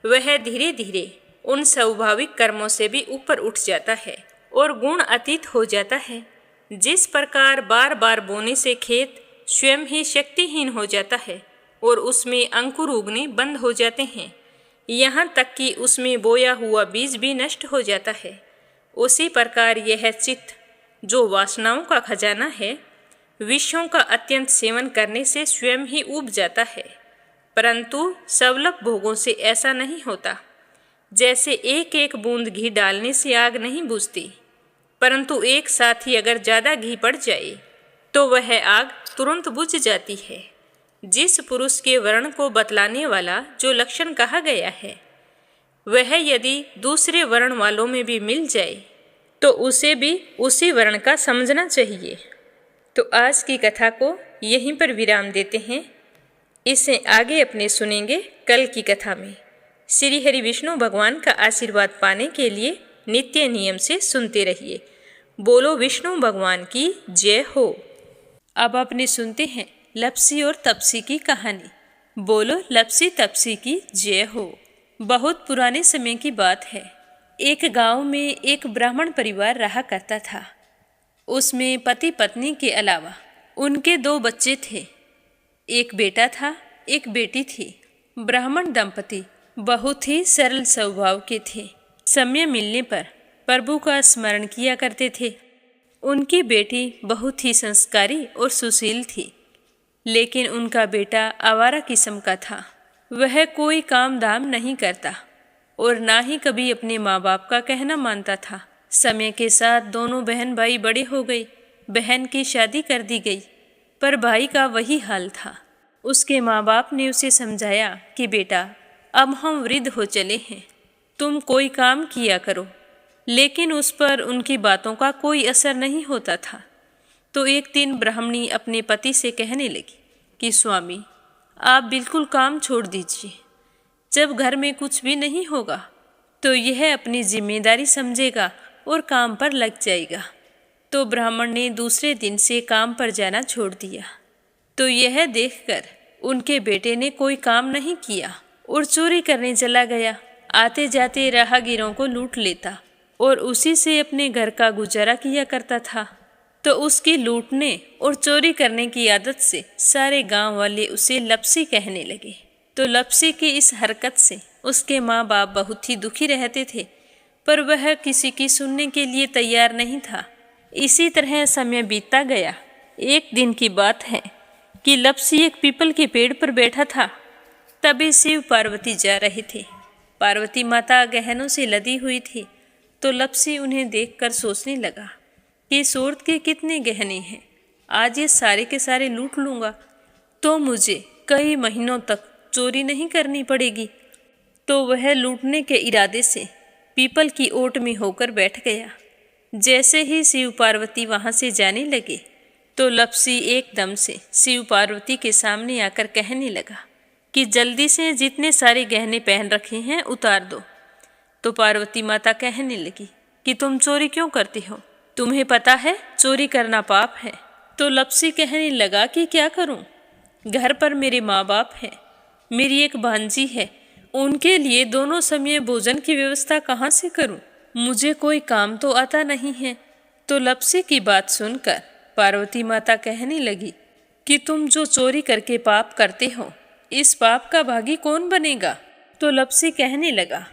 वह धीरे धीरे उन स्वाभाविक कर्मों से भी ऊपर उठ जाता है और गुण अतीत हो जाता है। जिस प्रकार बार बार बोने से खेत स्वयं ही शक्तिहीन हो जाता है और उसमें अंकुर उगने बंद हो जाते हैं, यहाँ तक कि उसमें बोया हुआ बीज भी नष्ट हो जाता है, उसी प्रकार यह चित्त जो वासनाओं का खजाना है, विषयों का अत्यंत सेवन करने से स्वयं ही उब जाता है। परंतु सवलभ भोगों से ऐसा नहीं होता। जैसे एक एक बूंद घी डालने से आग नहीं बुझती, परंतु एक साथ ही अगर ज़्यादा घी पड़ जाए तो वह आग तुरंत बुझ जाती है। जिस पुरुष के वर्ण को बतलाने वाला जो लक्षण कहा गया है, वह यदि दूसरे वर्ण वालों में भी मिल जाए तो उसे भी उसी वर्ण का समझना चाहिए। तो आज की कथा को यहीं पर विराम देते हैं। इसे आगे अपने सुनेंगे कल की कथा में। श्री हरि विष्णु भगवान का आशीर्वाद पाने के लिए नित्य नियम से सुनते रहिए। बोलो विष्णु भगवान की जय हो। अब अपने सुनते हैं लपसी और तपसी की कहानी। बोलो लपसी तपसी की जय हो। बहुत पुराने समय की बात है। एक गांव में एक ब्राह्मण परिवार रहा करता था। उसमें पति पत्नी के अलावा उनके 2 बच्चे थे। एक बेटा था, एक बेटी थी। ब्राह्मण दंपति बहुत ही सरल स्वभाव के थे। समय मिलने पर प्रभु का स्मरण किया करते थे। उनकी बेटी बहुत ही संस्कारी और सुशील थी, लेकिन उनका बेटा आवारा किस्म का था। वह कोई काम धाम नहीं करता और ना ही कभी अपने माँ बाप का कहना मानता था। समय के साथ दोनों बहन भाई बड़े हो गए। बहन की शादी कर दी गई, पर भाई का वही हाल था। उसके माँ बाप ने उसे समझाया कि बेटा अब हम वृद्ध हो चले हैं, तुम कोई काम किया करो। लेकिन उस पर उनकी बातों का कोई असर नहीं होता था। तो एक दिन ब्राह्मणी अपने पति से कहने लगी कि स्वामी, आप बिल्कुल काम छोड़ दीजिए। जब घर में कुछ भी नहीं होगा तो यह अपनी जिम्मेदारी समझेगा और काम पर लग जाएगा। तो ब्राह्मण ने दूसरे दिन से काम पर जाना छोड़ दिया। तो यह देखकर उनके बेटे ने कोई काम नहीं किया और चोरी करने चला गया। आते जाते राहगीरों को लूट लेता और उसी से अपने घर का गुजारा किया करता था। तो उसकी लूटने और चोरी करने की आदत से सारे गांव वाले उसे लपसी कहने लगे। तो लपसी की इस हरकत से उसके माँ बाप बहुत ही दुखी रहते थे, पर वह किसी की सुनने के लिए तैयार नहीं था। इसी तरह समय बीतता गया। एक दिन की बात है कि लपसी एक पीपल के पेड़ पर बैठा था। तभी शिव पार्वती जा रहे थे। पार्वती माता गहनों से लदी हुई थी। तो लपसी उन्हें देखकर सोचने लगा कि इस औरत के कितने गहने हैं, आज ये सारे के सारे लूट लूँगा तो मुझे कई महीनों तक चोरी नहीं करनी पड़ेगी। तो वह लूटने के इरादे से पीपल की ओट में होकर बैठ गया। जैसे ही शिव पार्वती वहाँ से जाने लगे तो लपसी एकदम से शिव पार्वती के सामने आकर कहने लगा कि जल्दी से जितने सारे गहने पहन रखे हैं उतार दो। तो पार्वती माता कहने लगी कि तुम चोरी क्यों करती हो, तुम्हें पता है चोरी करना पाप है। तो लपसी कहने लगा कि क्या करूं, घर पर मेरे माँ बाप हैं, मेरी एक भांजी है, उनके लिए दोनों समय भोजन की व्यवस्था कहाँ से करूं, मुझे कोई काम तो आता नहीं है। तो लपसी की बात सुनकर पार्वती माता कहने लगी कि तुम जो चोरी करके पाप करते हो, इस पाप का भागी कौन बनेगा। तो लपसी कहने लगा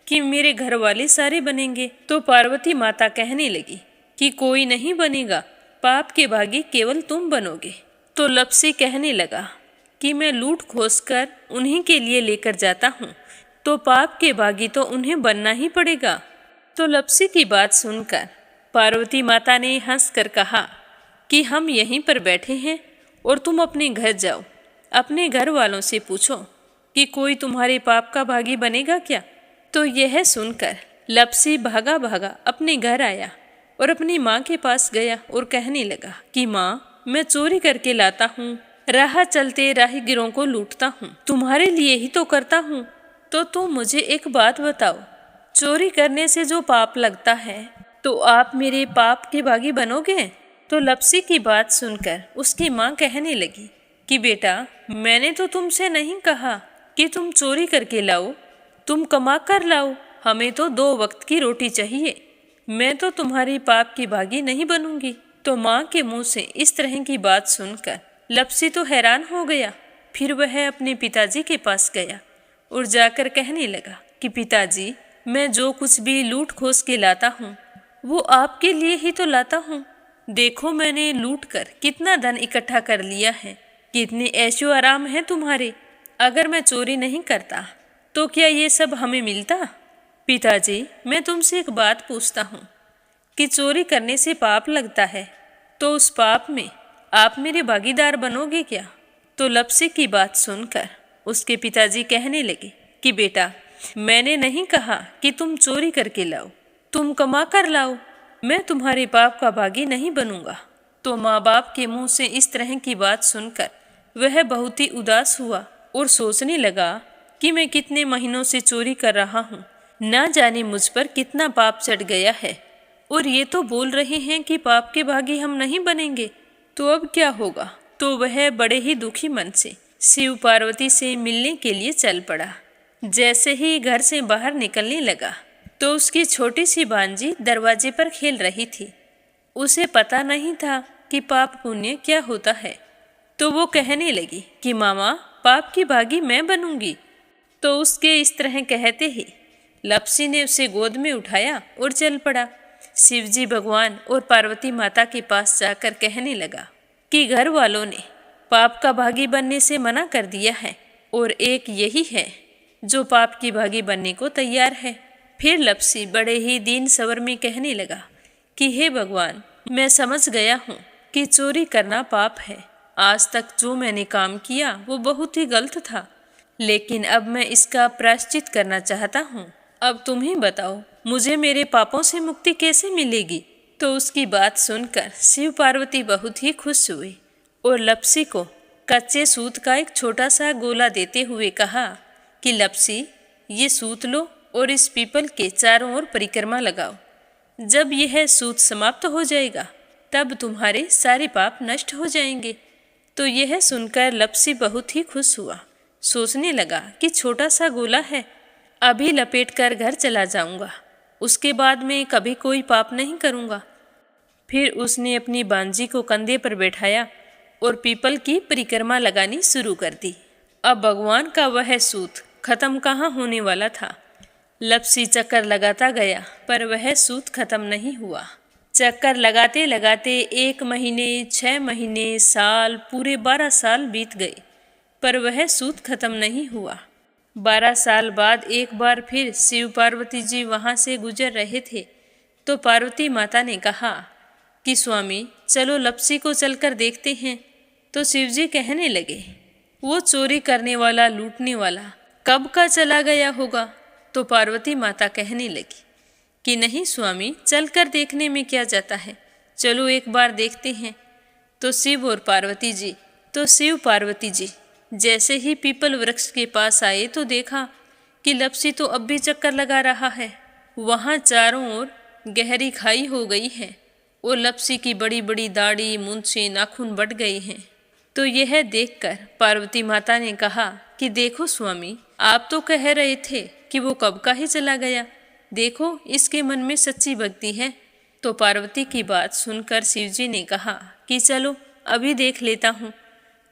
कि मेरे घर वाले सारे बनेंगे। तो पार्वती माता कहने लगी कि कोई नहीं बनेगा, पाप के भागी केवल तुम बनोगे। तो लपसी कहने लगा कि मैं लूट खोस कर उन्हीं के लिए लेकर जाता हूँ, तो पाप के भागी तो उन्हें बनना ही पड़ेगा। तो लपसी की बात सुनकर पार्वती माता ने हंसकर कहा कि हम यहीं पर बैठे हैं और तुम अपने घर जाओ, अपने घर वालों से पूछो कि कोई तुम्हारे पाप का भागी बनेगा क्या। तो यह सुनकर लपसी भागा भागा अपने घर आया और अपनी माँ के पास गया और कहने लगा कि माँ, मैं चोरी करके लाता हूँ, राह चलते राहगीरों को लूटता हूँ, तुम्हारे लिए ही तो करता हूँ। तो तुम मुझे एक बात बताओ, चोरी करने से जो पाप लगता है तो आप मेरे पाप के भागी बनोगे। तो लपसी की बात सुनकर उसकी माँ कहने लगी कि बेटा, मैंने तो तुमसे नहीं कहा कि तुम चोरी करके लाओ, तुम कमा कर लाओ, हमें तो 2 वक्त की रोटी चाहिए, मैं तो तुम्हारी पाप की भागी नहीं बनूंगी। तो माँ के मुंह से इस तरह की बात सुनकर लपसी तो हैरान हो गया। फिर वह अपने पिताजी के पास गया और जाकर कहने लगा कि पिताजी, मैं जो कुछ भी लूट खोस के लाता हूँ वो आपके लिए ही तो लाता हूँ। देखो मैंने लूट कर कितना धन इकट्ठा कर लिया है, कितने ऐशो आराम हैं तुम्हारे। अगर मैं चोरी नहीं करता तो क्या ये सब हमें मिलता। पिताजी, मैं तुमसे एक बात पूछता हूँ कि चोरी करने से पाप लगता है, तो उस पाप में आप मेरे भागीदार बनोगे क्या। तो लपसी की बात सुनकर उसके पिताजी कहने लगे कि बेटा, मैंने नहीं कहा कि तुम चोरी करके लाओ, तुम कमा कर लाओ, मैं तुम्हारे पाप का भागी नहीं बनूंगा। तो माँ बाप के मुंह से इस तरह की बात सुनकर वह बहुत ही उदास हुआ और सोचने लगा कि मैं कितने महीनों से चोरी कर रहा हूँ, ना जाने मुझ पर कितना पाप चढ़ गया है, और ये तो बोल रहे हैं कि पाप के भागी हम नहीं बनेंगे, तो अब क्या होगा। तो वह बड़े ही दुखी मन से शिव पार्वती से मिलने के लिए चल पड़ा। जैसे ही घर से बाहर निकलने लगा तो उसकी छोटी सी भांजी दरवाजे पर खेल रही थी। उसे पता नहीं था कि पाप पुण्य क्या होता है। तो वो कहने लगी कि मामा, पाप की भागी मैं बनूंगी। तो उसके इस तरह कहते ही लपसी ने उसे गोद में उठाया और चल पड़ा। शिवजी भगवान और पार्वती माता के पास जाकर कहने लगा कि घर वालों ने पाप का भागी बनने से मना कर दिया है और एक यही है जो पाप की भागी बनने को तैयार है। फिर लपसी बड़े ही दीन स्वर में कहने लगा कि हे भगवान, मैं समझ गया हूँ कि चोरी करना पाप है। आज तक जो मैंने काम किया वो बहुत ही गलत था, लेकिन अब मैं इसका प्रायश्चित करना चाहता हूँ। अब तुम ही बताओ, मुझे मेरे पापों से मुक्ति कैसे मिलेगी? तो उसकी बात सुनकर शिव पार्वती बहुत ही खुश हुए और लपसी को कच्चे सूत का एक छोटा सा गोला देते हुए कहा कि लपसी, ये सूत लो और इस पीपल के चारों ओर परिक्रमा लगाओ। जब यह सूत समाप्त हो जाएगा तब तुम्हारे सारे पाप नष्ट हो जाएंगे। तो यह सुनकर लपसी बहुत ही खुश हुआ। सोचने लगा कि छोटा सा गोला है, अभी लपेट कर घर चला जाऊंगा, उसके बाद में कभी कोई पाप नहीं करूंगा। फिर उसने अपनी बांजी को कंधे पर बैठाया और पीपल की परिक्रमा लगानी शुरू कर दी। अब भगवान का वह सूत खत्म कहाँ होने वाला था। लपसी चक्कर लगाता गया पर वह सूत खत्म नहीं हुआ। चक्कर लगाते लगाते 1 महीने, 6 महीने, साल, पूरे 12 साल बीत गए पर वह सूत खत्म नहीं हुआ। 12 साल बाद एक बार फिर शिव पार्वती जी वहाँ से गुजर रहे थे तो पार्वती माता ने कहा कि स्वामी चलो लपसी को चलकर देखते हैं। तो शिवजी कहने लगे, वो चोरी करने वाला, लूटने वाला कब का चला गया होगा? तो पार्वती माता कहने लगी कि नहीं स्वामी, चलकर देखने में क्या जाता है, चलो एक बार देखते हैं। तो शिव पार्वती जी जैसे ही पीपल वृक्ष के पास आए तो देखा कि लपसी तो अब भी चक्कर लगा रहा है। वहाँ चारों ओर गहरी खाई हो गई है और लपसी की बड़ी बड़ी दाढ़ी, मूंछें, नाखून बढ़ गए हैं। तो यह देखकर पार्वती माता ने कहा कि देखो स्वामी, आप तो कह रहे थे कि वो कब का ही चला गया, देखो इसके मन में सच्ची भक्ति है। तो पार्वती की बात सुनकर शिवजी ने कहा कि चलो अभी देख लेता हूँ।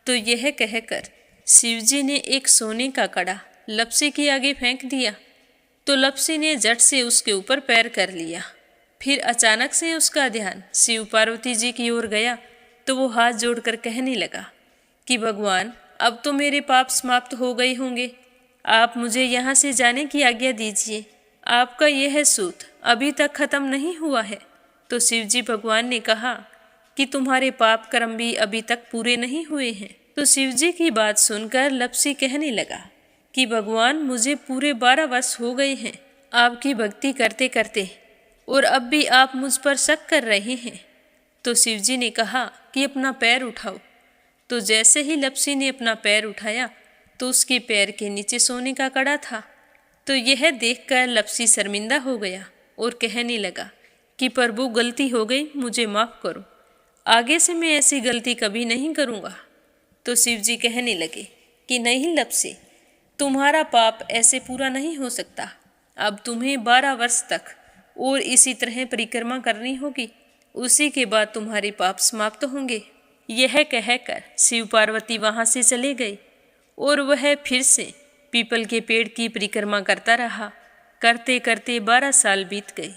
तो यह कहकर शिवजी ने एक सोने का कड़ा लपसी के आगे फेंक दिया। तो लपसी ने झट से उसके ऊपर पैर कर लिया। फिर अचानक से उसका ध्यान शिव पार्वती जी की ओर गया तो वो हाथ जोड़कर कहने लगा कि भगवान, अब तो मेरे पाप समाप्त हो गए होंगे, आप मुझे यहाँ से जाने की आज्ञा दीजिए, आपका यह सूत अभी तक खत्म नहीं हुआ है। तो शिवजी भगवान ने कहा कि तुम्हारे पाप कर्म भी अभी तक पूरे नहीं हुए हैं। तो शिवजी की बात सुनकर लपसी कहने लगा कि भगवान, मुझे पूरे 12 वर्ष हो गए हैं आपकी भक्ति करते करते और अब भी आप मुझ पर शक कर रहे हैं। तो शिवजी ने कहा कि अपना पैर उठाओ। तो जैसे ही लपसी ने अपना पैर उठाया तो उसके पैर के नीचे सोने का कड़ा था। तो यह देखकर लपसी शर्मिंदा हो गया और कहने लगा कि प्रभु, गलती हो गई, मुझे माफ़ करो, आगे से मैं ऐसी गलती कभी नहीं करूँगा। तो शिवजी कहने लगे कि नहीं लपसी, तुम्हारा पाप ऐसे पूरा नहीं हो सकता, अब तुम्हें 12 वर्ष तक और इसी तरह परिक्रमा करनी होगी, उसी के बाद तुम्हारे पाप समाप्त होंगे। यह कहकर शिव पार्वती वहाँ से चले गए और वह फिर से पीपल के पेड़ की परिक्रमा करता रहा। करते करते 12 साल बीत गए।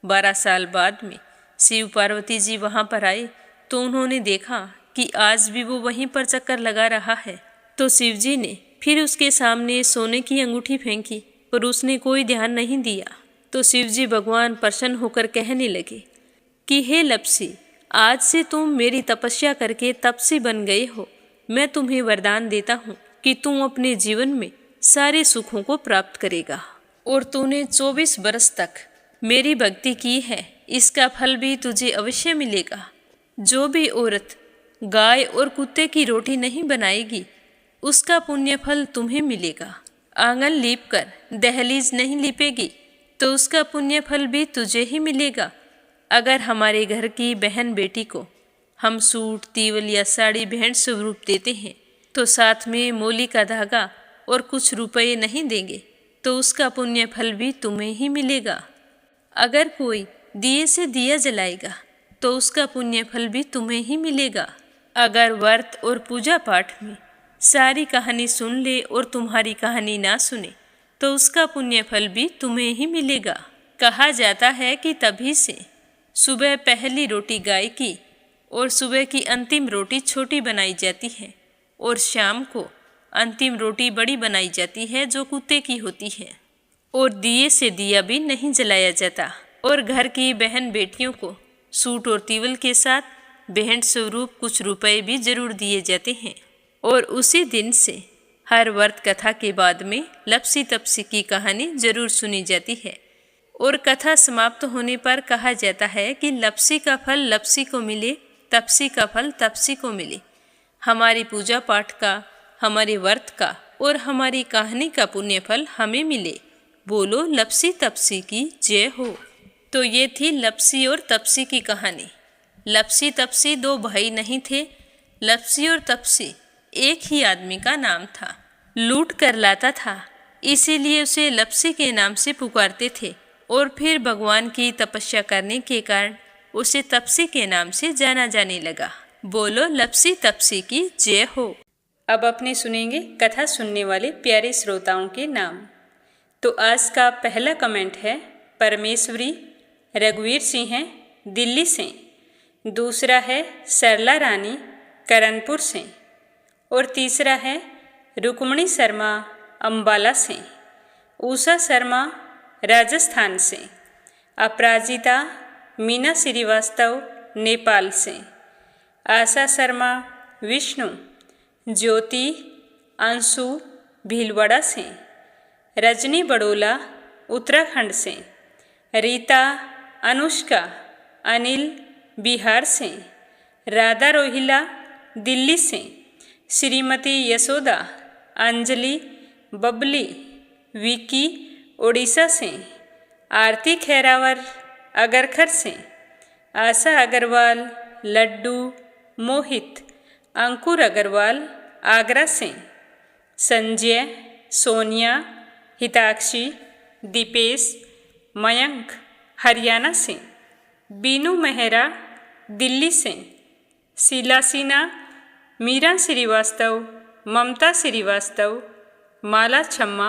12 साल बाद में शिव पार्वती जी वहाँ पर आए तो उन्होंने देखा कि आज भी वो वहीं पर चक्कर लगा रहा है। तो शिवजी ने फिर उसके सामने सोने की अंगूठी फेंकी पर उसने कोई ध्यान नहीं दिया। तो शिवजी भगवान प्रसन्न होकर कहने लगे कि हे लपसी, आज से तुम मेरी तपस्या करके तपसी बन गए हो। मैं तुम्हें वरदान देता हूँ कि तुम अपने जीवन में सारे सुखों को प्राप्त करेगा और तूने 24 बरस तक मेरी भक्ति की है, इसका फल भी तुझे अवश्य मिलेगा। जो भी औरत गाय और कुत्ते की रोटी नहीं बनाएगी उसका पुण्य फल तुम्हें मिलेगा। आंगन लीप कर दहलीज नहीं लीपेगी तो उसका पुण्य फल भी तुझे ही मिलेगा। अगर हमारे घर की बहन बेटी को हम सूट, तीवल या साड़ी भेंट स्वरूप देते हैं तो साथ में मोली का धागा और कुछ रुपए नहीं देंगे तो उसका पुण्य फल भी तुम्हें ही मिलेगा। अगर कोई दिए से दिया जलाएगा तो उसका पुण्य फल भी तुम्हें ही मिलेगा। अगर व्रत और पूजा पाठ में सारी कहानी सुन ले और तुम्हारी कहानी ना सुने तो उसका पुण्य फल भी तुम्हें ही मिलेगा। कहा जाता है कि तभी से सुबह पहली रोटी गाय की और सुबह की अंतिम रोटी छोटी बनाई जाती है और शाम को अंतिम रोटी बड़ी बनाई जाती है जो कुत्ते की होती है। और दिए से दिया भी नहीं जलाया जाता और घर की बहन बेटियों को सूट और तीवल के साथ भेंट स्वरूप कुछ रुपए भी जरूर दिए जाते हैं। और उसी दिन से हर व्रत कथा के बाद में लपसी तपसी की कहानी जरूर सुनी जाती है और कथा समाप्त होने पर कहा जाता है कि लपसी का फल लपसी को मिले, तपसी का फल तपसी को मिले। हमारी पूजा पाठ का, हमारे व्रत का और हमारी कहानी का पुण्य फल हमें मिले। बोलो लपसी तपसी की जय हो। तो ये थी लपसी और तपसी की कहानी। लपसी तपसी दो भाई नहीं थे। लपसी और तपसी एक ही आदमी का नाम था। लूट कर लाता था, इसीलिए उसे लपसी के नाम से पुकारते थे और फिर भगवान की तपस्या करने के कारण उसे तपसी के नाम से जाना जाने लगा। बोलो लपसी तपसी की जय हो। अब अपने सुनेंगे कथा सुनने वाले प्यारे श्रोताओं के नाम। तो आज का पहला कमेंट है परमेश्वरी रघुवीर सिंह हैं दिल्ली से। दूसरा है सरला रानी करणपुर से और तीसरा है रुक्मणी शर्मा अम्बाला से। उषा शर्मा राजस्थान से। अपराजिता मीना श्रीवास्तव नेपाल से। आशा शर्मा विष्णु। ज्योति अंशु भीलवाड़ा से। रजनी बड़ोला उत्तराखंड से। रीता अनुष्का अनिल बिहार से। राधा रोहिला दिल्ली से। श्रीमती यशोदा अंजलि बबली विकी ओडिशा से। आरती खैरावर अगरखर से। आशा अग्रवाल लड्डू मोहित अंकुर अग्रवाल आगरा से। संजय सोनिया हिताक्षी दीपेश मयंक हरियाणा से। बीनू मेहरा दिल्ली से। शीला सिन्हा मीरा श्रीवास्तव ममता श्रीवास्तव माला छम्मा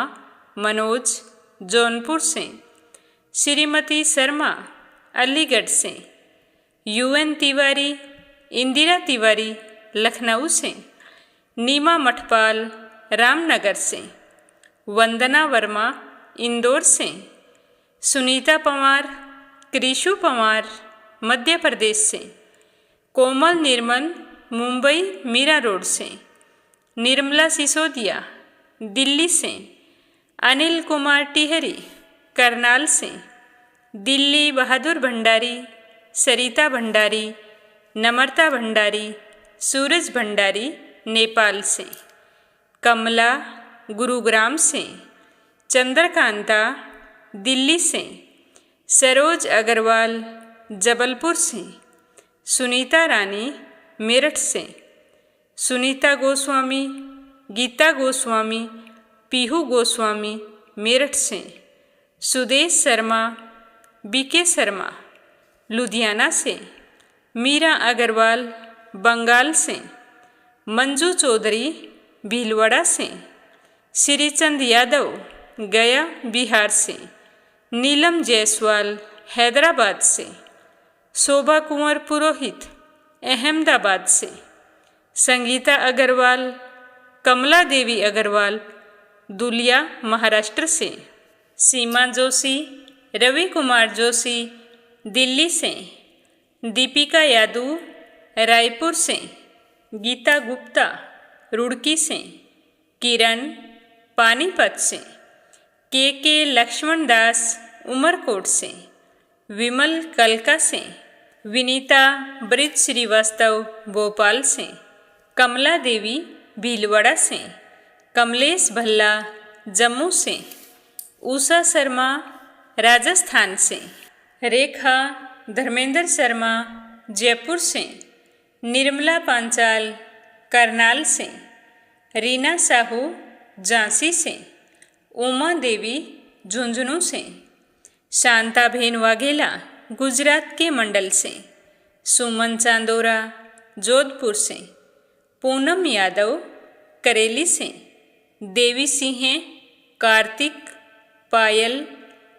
मनोज जौनपुर से। श्रीमती शर्मा अलीगढ़ से। यूएन तिवारी इंदिरा तिवारी लखनऊ से। नीमा मठपाल रामनगर से। वंदना वर्मा इंदौर से। सुनीता पवार कृषु पवार मध्य प्रदेश से। कोमल निर्मल मुंबई मीरा रोड से। निर्मला सिसोदिया दिल्ली से। अनिल कुमार टिहरी करनाल से। दिल्ली बहादुर भंडारी सरिता भंडारी नम्रता भंडारी सूरज भंडारी नेपाल से। कमला गुरुग्राम से। चंद्रकांता दिल्ली से। सरोज अग्रवाल जबलपुर से। सुनीता रानी मेरठ से। सुनीता गोस्वामी गीता गोस्वामी पीहू गोस्वामी मेरठ से। सुदेश शर्मा बीके शर्मा लुधियाना से। मीरा अग्रवाल बंगाल से। मंजू चौधरी भीलवाड़ा से। श्रीचंद यादव गया बिहार से। नीलम जायसवाल हैदराबाद से। शोभा कुंवर पुरोहित अहमदाबाद से। संगीता अग्रवाल कमला देवी अग्रवाल दुलिया महाराष्ट्र से। सीमा जोशी रवि कुमार जोशी दिल्ली से। दीपिका यादव रायपुर से। गीता गुप्ता रुड़की से। किरण पानीपत से। के लक्ष्मण दास उमरकोट से। विमल कलका से। विनीता ब्रिज श्रीवास्तव भोपाल से। कमला देवी भीलवाड़ा से। कमलेश भल्ला जम्मू से। उषा शर्मा राजस्थान से। रेखा धर्मेंद्र शर्मा जयपुर से। निर्मला पांचाल करनाल से। रीना साहू झांसी से। उमा देवी झुंझुनू से। शांताबेन वाघेला गुजरात के मंडल से। सुमन चांदोरा जोधपुर से। पूनम यादव करेली से। देवी सिंह कार्तिक पायल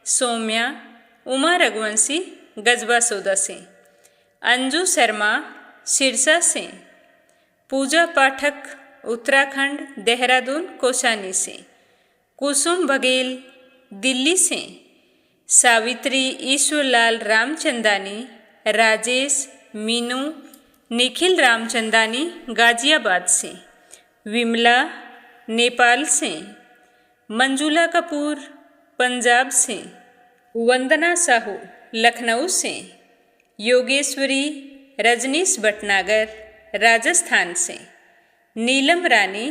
सौम्या उमा रघुवंशी गजबा सौदा से। अंजू शर्मा सिरसा से। पूजा पाठक उत्तराखंड देहरादून कोसानी से। कुसुम बघेल दिल्ली से। सावित्री ईश्वरलाल रामचंदानी राजेश मीनू निखिल रामचंदानी गाजियाबाद से। विमला नेपाल से, मंजुला कपूर पंजाब से, वंदना साहू लखनऊ से, योगेश्वरी रजनीश भटनागर राजस्थान से, नीलम रानी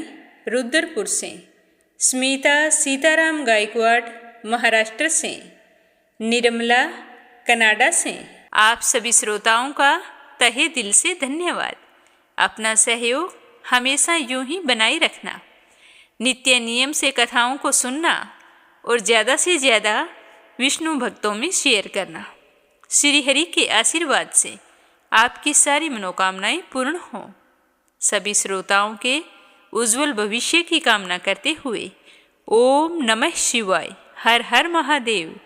रुद्रपुर से, स्मिता सीताराम गायकवाड़ महाराष्ट्र से, निर्मला कनाडा से। आप सभी श्रोताओं का तहे दिल से धन्यवाद। अपना सहयोग हमेशा यूं ही बनाए रखना, नित्य नियम से कथाओं को सुनना और ज़्यादा से ज़्यादा विष्णु भक्तों में शेयर करना। श्री हरि के आशीर्वाद से आपकी सारी मनोकामनाएं पूर्ण हों। सभी श्रोताओं के उज्जवल भविष्य की कामना करते हुए ओम नमः शिवाय, हर हर महादेव।